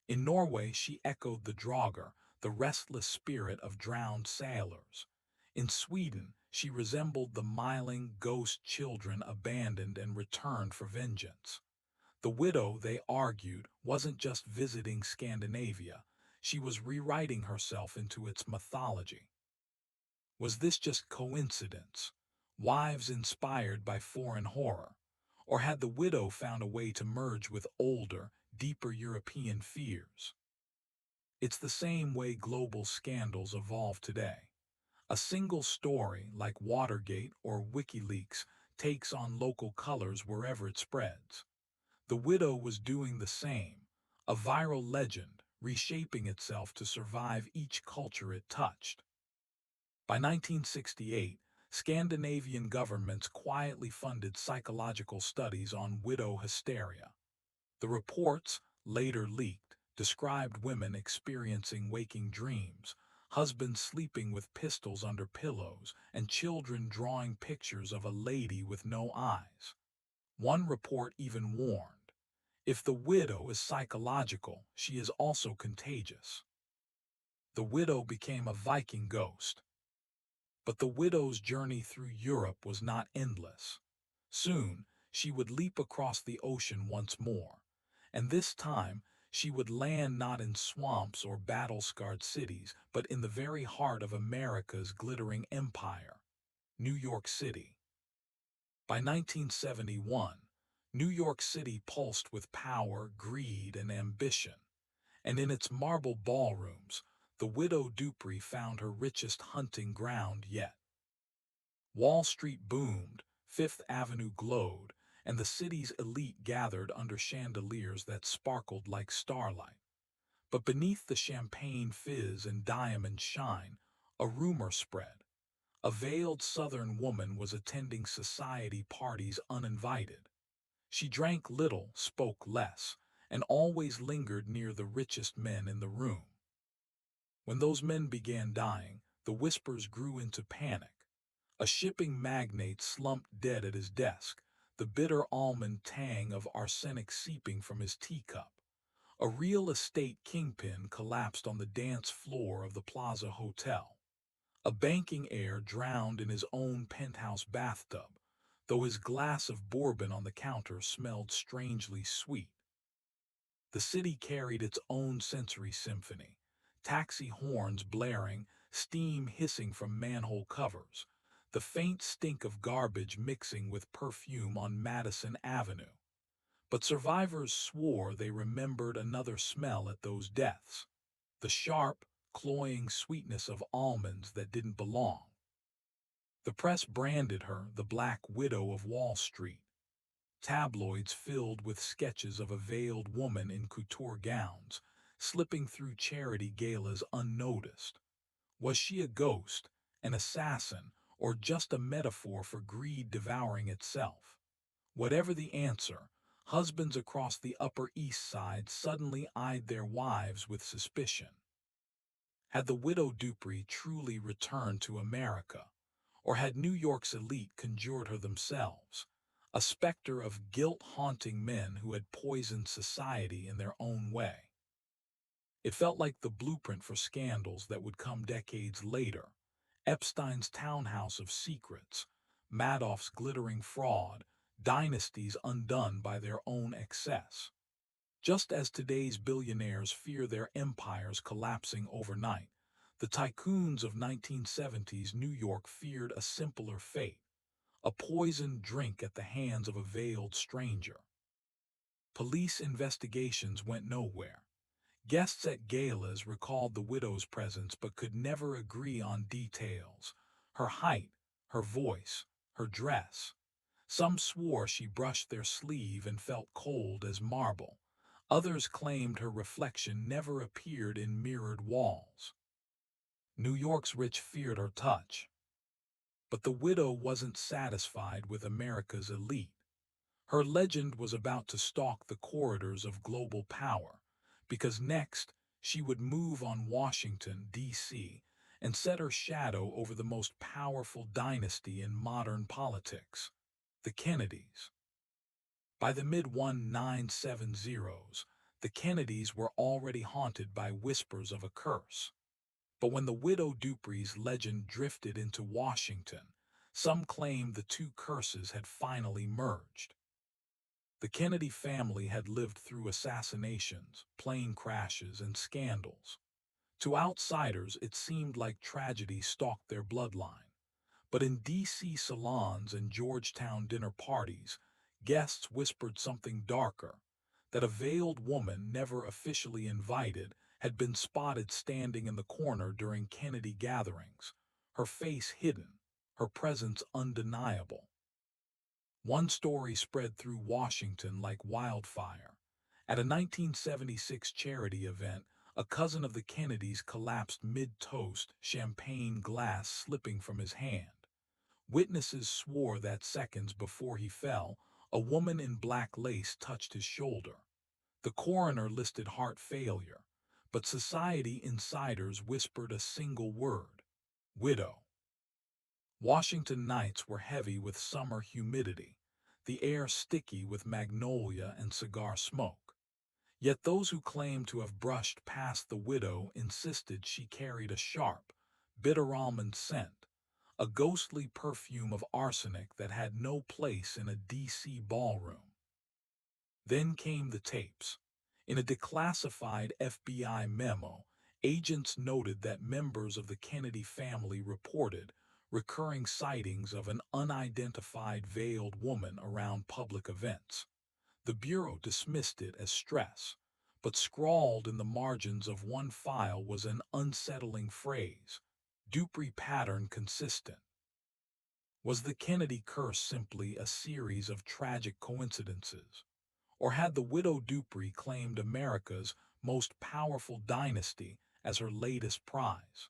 In Norway, she echoed the draugr, the restless spirit of drowned sailors. In Sweden, she resembled the miling ghost children abandoned and returned for vengeance. The widow, they argued, wasn't just visiting Scandinavia, she was rewriting herself into its mythology. Was this just coincidence? Wives inspired by foreign horror? Or had the widow found a way to merge with older, deeper European fears? It's the same way global scandals evolve today. A single story, like Watergate or WikiLeaks, takes on local colors wherever it spreads. The widow was doing the same, a viral legend, reshaping itself to survive each culture it touched. By 1968, Scandinavian governments quietly funded psychological studies on widow hysteria. The reports, later leaked, described women experiencing waking dreams, husbands sleeping with pistols under pillows, and children drawing pictures of a lady with no eyes. One report even warned, if the widow is psychological, she is also contagious. The widow became a Viking ghost. But the widow's journey through Europe was not endless. Soon, she would leap across the ocean once more, and this time she would land not in swamps or battle-scarred cities, but in the very heart of America's glittering empire, New York City. By 1971, New York City pulsed with power, greed, and ambition, and in its marble ballrooms, the Widow Dupree found her richest hunting ground yet. Wall Street boomed, Fifth Avenue glowed, and the city's elite gathered under chandeliers that sparkled like starlight. But beneath the champagne fizz and diamond shine, a rumor spread. A veiled Southern woman was attending society parties uninvited. She drank little, spoke less, and always lingered near the richest men in the room. When those men began dying, the whispers grew into panic. A shipping magnate slumped dead at his desk, the bitter almond tang of arsenic seeping from his teacup. A real estate kingpin collapsed on the dance floor of the Plaza Hotel. A banking heir drowned in his own penthouse bathtub, though his glass of bourbon on the counter smelled strangely sweet. The city carried its own sensory symphony, taxi horns blaring, steam hissing from manhole covers, the faint stink of garbage mixing with perfume on Madison Avenue. But survivors swore they remembered another smell at those deaths, the sharp, cloying sweetness of almonds that didn't belong. The press branded her the Black Widow of Wall Street. Tabloids filled with sketches of a veiled woman in couture gowns, slipping through charity galas unnoticed. Was she a ghost, an assassin, or just a metaphor for greed devouring itself? Whatever the answer, husbands across the Upper East Side suddenly eyed their wives with suspicion. Had the Widow Dupree truly returned to America? Or had New York's elite conjured her themselves, a specter of guilt-haunting men who had poisoned society in their own way? It felt like the blueprint for scandals that would come decades later. Epstein's townhouse of secrets, Madoff's glittering fraud, dynasties undone by their own excess. Just as today's billionaires fear their empires collapsing overnight, the tycoons of 1970s New York feared a simpler fate, a poisoned drink at the hands of a veiled stranger. Police investigations went nowhere, Guests at galas recalled the widow's presence but could never agree on details: her height, her voice, her dress. Some swore she brushed their sleeve and felt cold as marble. Others claimed her reflection never appeared in mirrored walls. New York's rich feared her touch. But the widow wasn't satisfied with America's elite. Her legend was about to stalk the corridors of global power, because next she would move on Washington, D.C., and set her shadow over the most powerful dynasty in modern politics, the Kennedys. By the mid-1970s, the Kennedys were already haunted by whispers of a curse. But when the Widow Dupree's legend drifted into Washington, some claimed the two curses had finally merged. The Kennedy family had lived through assassinations, plane crashes, and scandals. To outsiders, it seemed like tragedy stalked their bloodline. But in D.C. salons and Georgetown dinner parties, guests whispered something darker: that a veiled woman, never officially invited, had been spotted standing in the corner during Kennedy gatherings, her face hidden, her presence undeniable. One story spread through Washington like wildfire. At a 1976 charity event, a cousin of the Kennedys collapsed mid-toast, champagne glass slipping from his hand. Witnesses swore that seconds before he fell, a woman in black lace touched his shoulder. The coroner listed heart failure, but society insiders whispered a single word: widow. Washington nights were heavy with summer humidity, the air sticky with magnolia and cigar smoke. Yet those who claimed to have brushed past the widow insisted she carried a sharp, bitter almond scent, a ghostly perfume of arsenic that had no place in a D.C. ballroom. Then came the tapes. In a declassified FBI memo, agents noted that members of the Kennedy family reported recurring sightings of an unidentified veiled woman around public events. The Bureau dismissed it as stress, but scrawled in the margins of one file was an unsettling phrase: Dupree pattern consistent. Was the Kennedy curse simply a series of tragic coincidences? Or had the Widow Dupree claimed America's most powerful dynasty as her latest prize?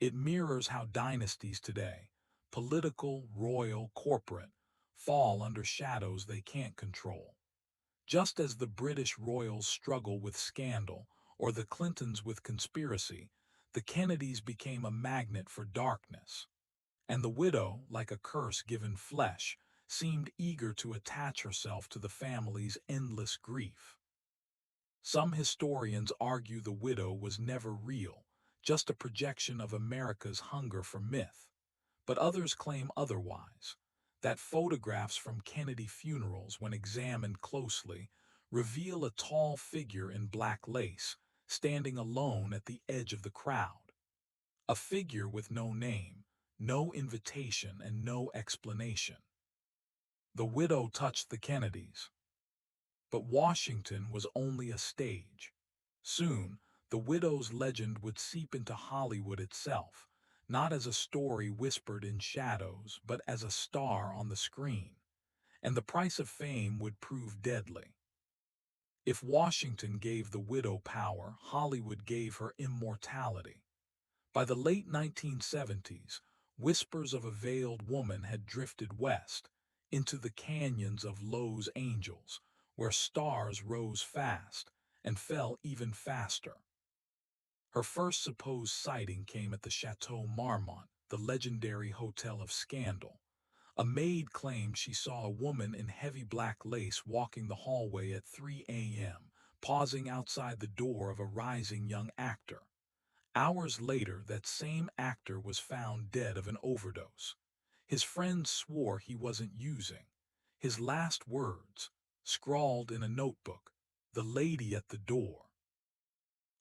It mirrors how dynasties today, political, royal, corporate, fall under shadows they can't control. Just as the British royals struggle with scandal, or the Clintons with conspiracy, the Kennedys became a magnet for darkness. And the widow, like a curse given flesh, seemed eager to attach herself to the family's endless grief. Some historians argue the widow was never real, just a projection of America's hunger for myth. But others claim otherwise, that photographs from Kennedy funerals, when examined closely, reveal a tall figure in black lace, standing alone at the edge of the crowd. A figure with no name, no invitation, and no explanation. The widow touched the Kennedys. But Washington was only a stage. Soon, the widow's legend would seep into Hollywood itself, not as a story whispered in shadows, but as a star on the screen. And the price of fame would prove deadly. If Washington gave the widow power, Hollywood gave her immortality. By the late 1970s, whispers of a veiled woman had drifted west, into the canyons of Los Angeles, where stars rose fast and fell even faster. Her first supposed sighting came at the Chateau Marmont, the legendary hotel of scandal. A maid claimed she saw a woman in heavy black lace walking the hallway at 3 a.m., pausing outside the door of a rising young actor. Hours later, that same actor was found dead of an overdose. His friends swore he wasn't using. His last words, scrawled in a notebook: "The lady at the door."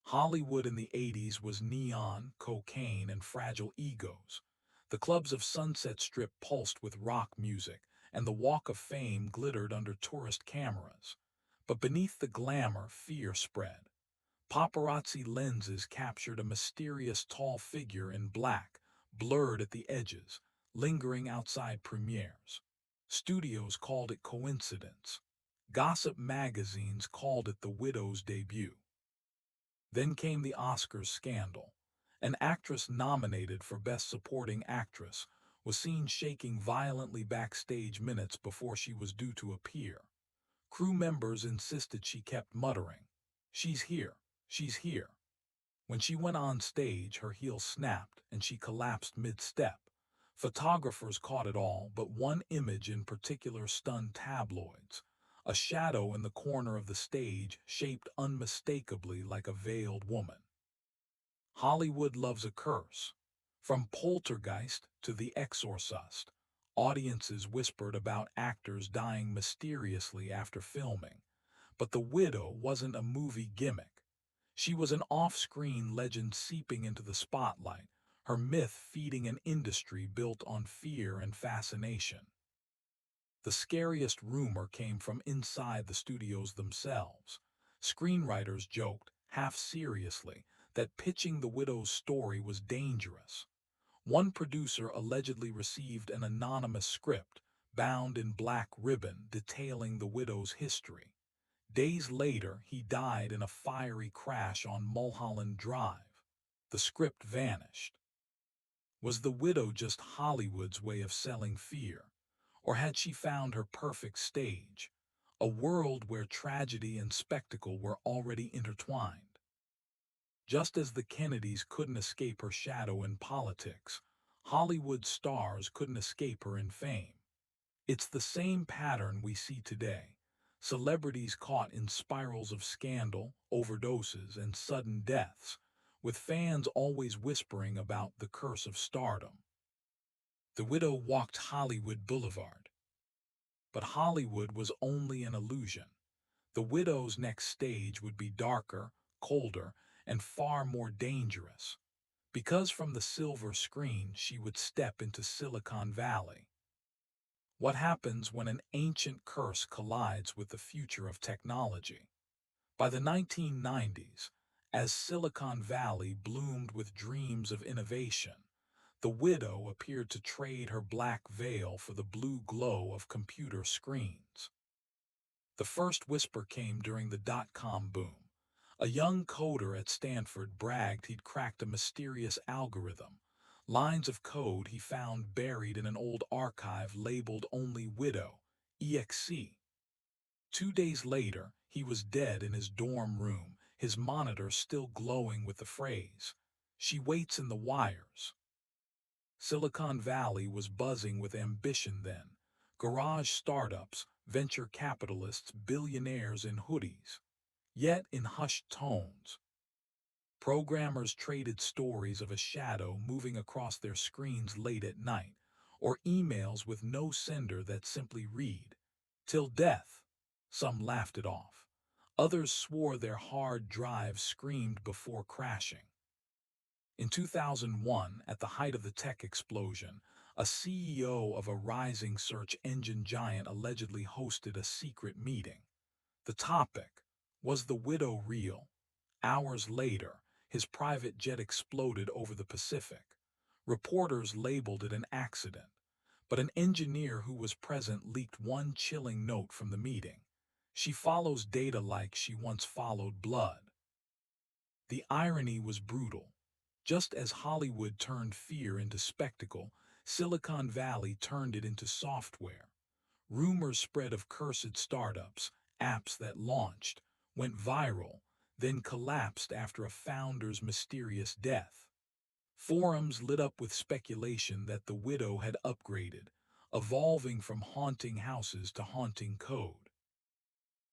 Hollywood in the 80s was neon, cocaine, and fragile egos. The clubs of Sunset Strip pulsed with rock music, and the Walk of Fame glittered under tourist cameras. But beneath the glamour, fear spread. Paparazzi lenses captured a mysterious tall figure in black, blurred at the edges, lingering outside premieres. Studios called it coincidence. Gossip magazines called it the widow's debut. Then came the Oscars scandal. An actress nominated for Best Supporting Actress was seen shaking violently backstage minutes before she was due to appear. Crew members insisted she kept muttering, "She's here, she's here." When she went on stage, her heel snapped and she collapsed mid-step. Photographers caught it all, but one image in particular stunned tabloids. A shadow in the corner of the stage shaped unmistakably like a veiled woman. Hollywood loves a curse. From Poltergeist to The Exorcist, audiences whispered about actors dying mysteriously after filming. But the widow wasn't a movie gimmick. She was an off-screen legend seeping into the spotlight, her myth feeding an industry built on fear and fascination. The scariest rumor came from inside the studios themselves. Screenwriters joked, half seriously, that pitching the widow's story was dangerous. One producer allegedly received an anonymous script, bound in black ribbon, detailing the widow's history. Days later, he died in a fiery crash on Mulholland Drive. The script vanished. Was the widow just Hollywood's way of selling fear? Or had she found her perfect stage, a world where tragedy and spectacle were already intertwined? Just as the Kennedys couldn't escape her shadow in politics, Hollywood stars couldn't escape her in fame. It's the same pattern we see today. Celebrities caught in spirals of scandal, overdoses, and sudden deaths, with fans always whispering about the curse of stardom. The widow walked Hollywood Boulevard. But Hollywood was only an illusion. The widow's next stage would be darker, colder, and far more dangerous. Because from the silver screen she would step into Silicon Valley. What happens when an ancient curse collides with the future of technology? By the 1990s, as Silicon Valley bloomed with dreams of innovation, the widow appeared to trade her black veil for the blue glow of computer screens. The first whisper came during the dot-com boom. A young coder at Stanford bragged he'd cracked a mysterious algorithm, lines of code he found buried in an old archive labeled only Widow, EXE. 2 days later, he was dead in his dorm room, his monitor still glowing with the phrase, "She waits in the wires." Silicon Valley was buzzing with ambition then. Garage startups, venture capitalists, billionaires in hoodies. Yet in hushed tones, programmers traded stories of a shadow moving across their screens late at night, or emails with no sender that simply read, "Till death." Some laughed it off. Others swore their hard drives screamed before crashing. In 2001, at the height of the tech explosion, a CEO of a rising search engine giant allegedly hosted a secret meeting. The topic: was the widow real? Hours later, his private jet exploded over the Pacific. Reporters labeled it an accident, but an engineer who was present leaked one chilling note from the meeting. "She follows data like she once followed blood." The irony was brutal. Just as Hollywood turned fear into spectacle, Silicon Valley turned it into software. Rumors spread of cursed startups, apps that launched, went viral, then collapsed after a founder's mysterious death. Forums lit up with speculation that the widow had upgraded, evolving from haunting houses to haunting code.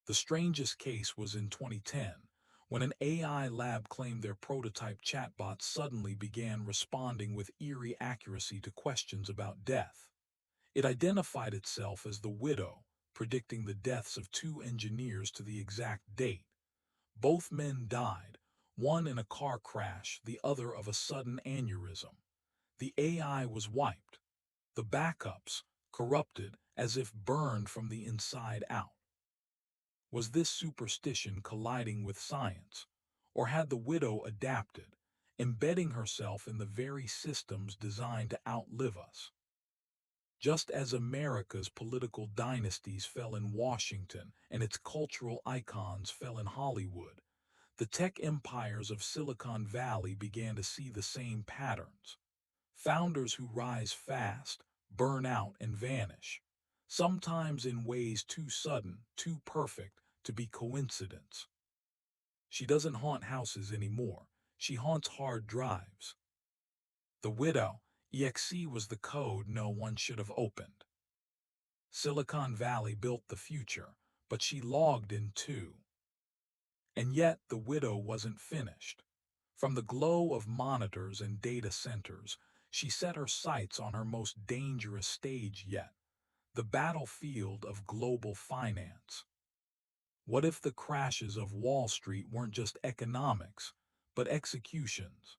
The strangest case was in 2010, when an AI lab claimed their prototype chatbot suddenly began responding with eerie accuracy to questions about death. It identified itself as the widow, predicting the deaths of two engineers to the exact date. Both men died, one in a car crash, the other of a sudden aneurysm. The AI was wiped. The backups, corrupted, as if burned from the inside out. Was this superstition colliding with science? Or had the widow adapted, embedding herself in the very systems designed to outlive us? Just as America's political dynasties fell in Washington and its cultural icons fell in Hollywood, the tech empires of Silicon Valley began to see the same patterns. Founders who rise fast, burn out, and vanish, sometimes in ways too sudden, too perfect to be coincidence. She doesn't haunt houses anymore. She haunts hard drives. The Widow EXE was the code no one should have opened. Silicon Valley built the future, but she logged in too. And yet the Widow wasn't finished. From the glow of monitors and data centers, she set her sights on her most dangerous stage yet, the battlefield of global finance. What if the crashes of Wall Street weren't just economics, but executions?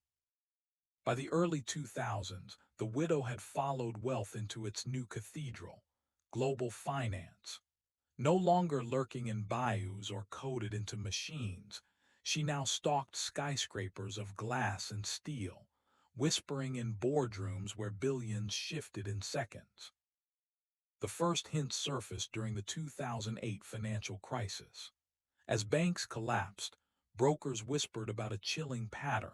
By the early 2000s, the Widow had followed wealth into its new cathedral, global finance. No longer lurking in bayous or coded into machines, she now stalked skyscrapers of glass and steel, whispering in boardrooms where billions shifted in seconds. The first hints surfaced during the 2008 financial crisis. As banks collapsed, brokers whispered about a chilling pattern.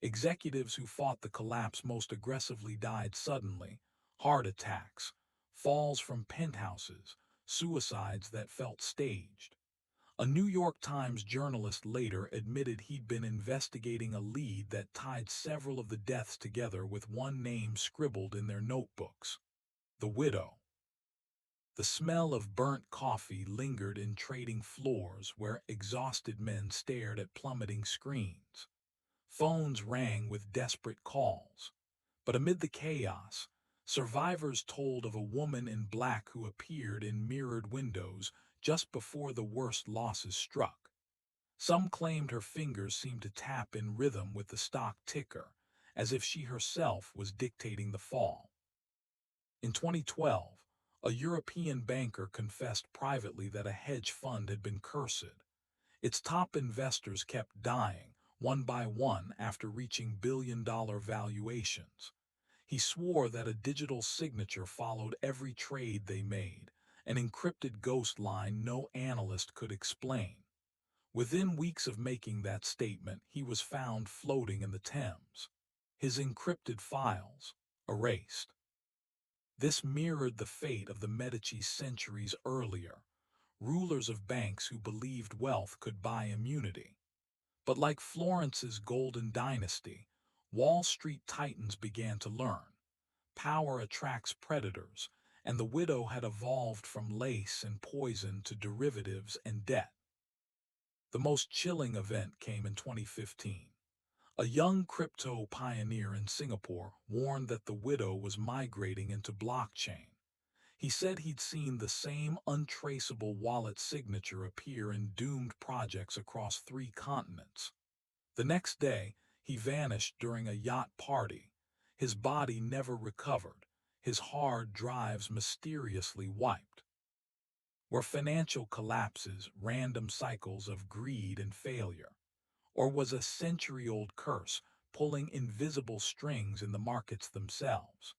Executives who fought the collapse most aggressively died suddenly: heart attacks, falls from penthouses, suicides that felt staged. A New York Times journalist later admitted he'd been investigating a lead that tied several of the deaths together with one name scribbled in their notebooks: the Widow. The smell of burnt coffee lingered in trading floors where exhausted men stared at plummeting screens. Phones rang with desperate calls. But amid the chaos, survivors told of a woman in black who appeared in mirrored windows just before the worst losses struck. Some claimed her fingers seemed to tap in rhythm with the stock ticker, as if she herself was dictating the fall. In 2012, a European banker confessed privately that a hedge fund had been cursed. Its top investors kept dying, one by one, after reaching billion-dollar valuations. He swore that a digital signature followed every trade they made, an encrypted ghost line no analyst could explain. Within weeks of making that statement, he was found floating in the Thames, his encrypted files erased. This mirrored the fate of the Medici centuries earlier, rulers of banks who believed wealth could buy immunity. But like Florence's golden dynasty, Wall Street titans began to learn. Power attracts predators, and the Widow had evolved from lace and poison to derivatives and debt. The most chilling event came in 2015. A young crypto pioneer in Singapore warned that the Widow was migrating into blockchain. He said he'd seen the same untraceable wallet signature appear in doomed projects across 3 continents. The next day, he vanished during a yacht party. His body never recovered, his hard drives mysteriously wiped. Were financial collapses random cycles of greed and failure? Or was a century-old curse pulling invisible strings in the markets themselves?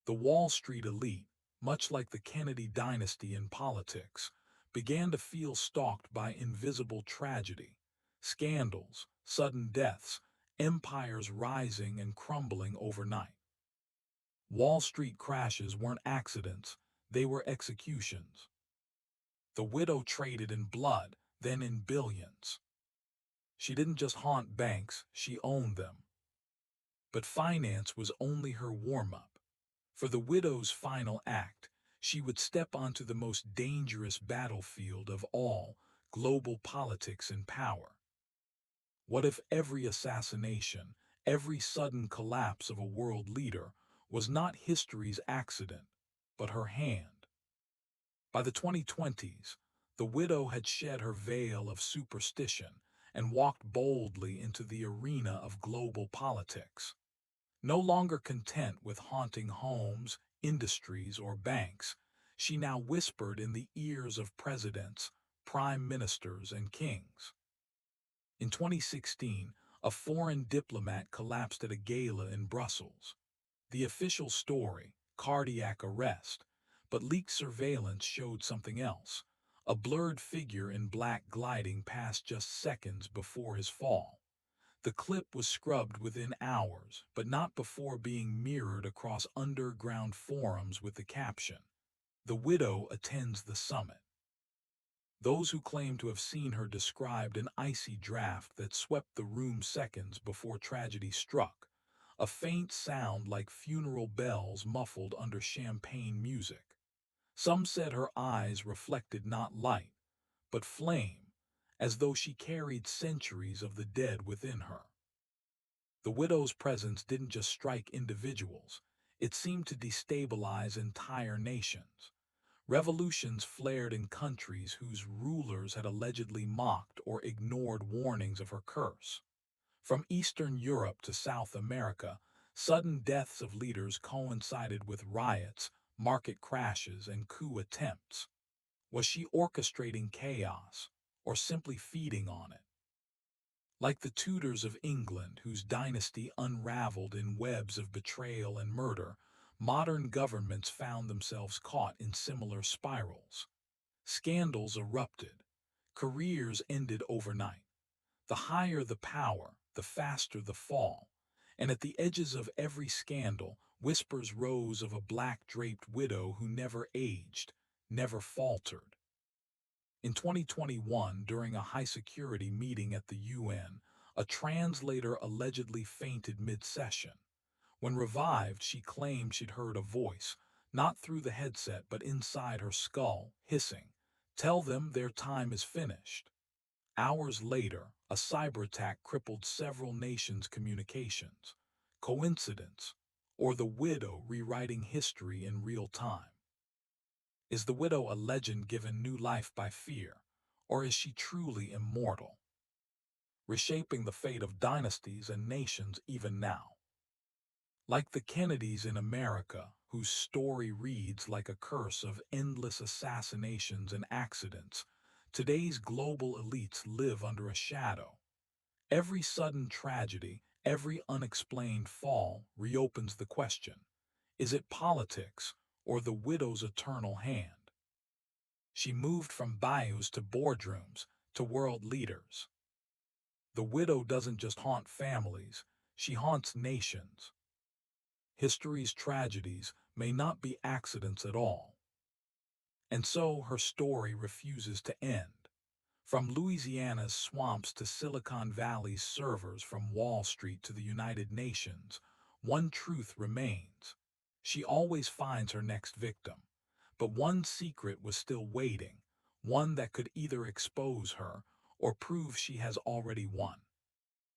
The Wall Street elite, much like the Kennedy dynasty in politics, began to feel stalked by invisible tragedy: scandals, sudden deaths, empires rising and crumbling overnight. Wall Street crashes weren't accidents, they were executions. The Widow traded in blood, then in billions. She didn't just haunt banks, she owned them. But finance was only her warm-up. For the Widow's final act, she would step onto the most dangerous battlefield of all: global politics and power. What if every assassination, every sudden collapse of a world leader was not history's accident, but her hand? By the 2020s, the Widow had shed her veil of superstition and walked boldly into the arena of global politics. No longer content with haunting homes, industries, or banks, she now whispered in the ears of presidents, prime ministers, and kings. In 2016, a foreign diplomat collapsed at a gala in Brussels. The official story, cardiac arrest, but leaked surveillance showed something else, a blurred figure in black gliding past just seconds before his fall. The clip was scrubbed within hours, but not before being mirrored across underground forums with the caption, "The widow attends the summit." Those who claim to have seen her described an icy draft that swept the room seconds before tragedy struck, a faint sound like funeral bells muffled under champagne music. Some said her eyes reflected not light, but flame, as though she carried centuries of the dead within her. The widow's presence didn't just strike individuals, it seemed to destabilize entire nations. Revolutions flared in countries whose rulers had allegedly mocked or ignored warnings of her curse. From Eastern Europe to South America, sudden deaths of leaders coincided with riots, market crashes, and coup attempts. Was she orchestrating chaos, or simply feeding on it? Like the Tudors of England, whose dynasty unraveled in webs of betrayal and murder, modern governments found themselves caught in similar spirals. Scandals erupted. Careers ended overnight. The higher the power, the faster the fall. And at the edges of every scandal, whispers rose of a black-draped widow who never aged, never faltered. In 2021, during a high-security meeting at the UN, a translator allegedly fainted mid-session. When revived, she claimed she'd heard a voice, not through the headset but inside her skull, hissing, "Tell them their time is finished." Hours later, a cyber attack crippled several nations' communications. Coincidence? Or the widow rewriting history in real time? Is the widow a legend given new life by fear, or is she truly immortal, reshaping the fate of dynasties and nations even now? Like the Kennedys in America, whose story reads like a curse of endless assassinations and accidents, today's global elites live under a shadow. Every sudden tragedy, every unexplained fall reopens the question, is it politics or the widow's eternal hand? She moved from bayous to boardrooms to world leaders. The widow doesn't just haunt families, she haunts nations. History's tragedies may not be accidents at all. And so her story refuses to end. From Louisiana's swamps to Silicon Valley's servers, from Wall Street to the United Nations, one truth remains. She always finds her next victim. But one secret was still waiting, one that could either expose her or prove she has already won.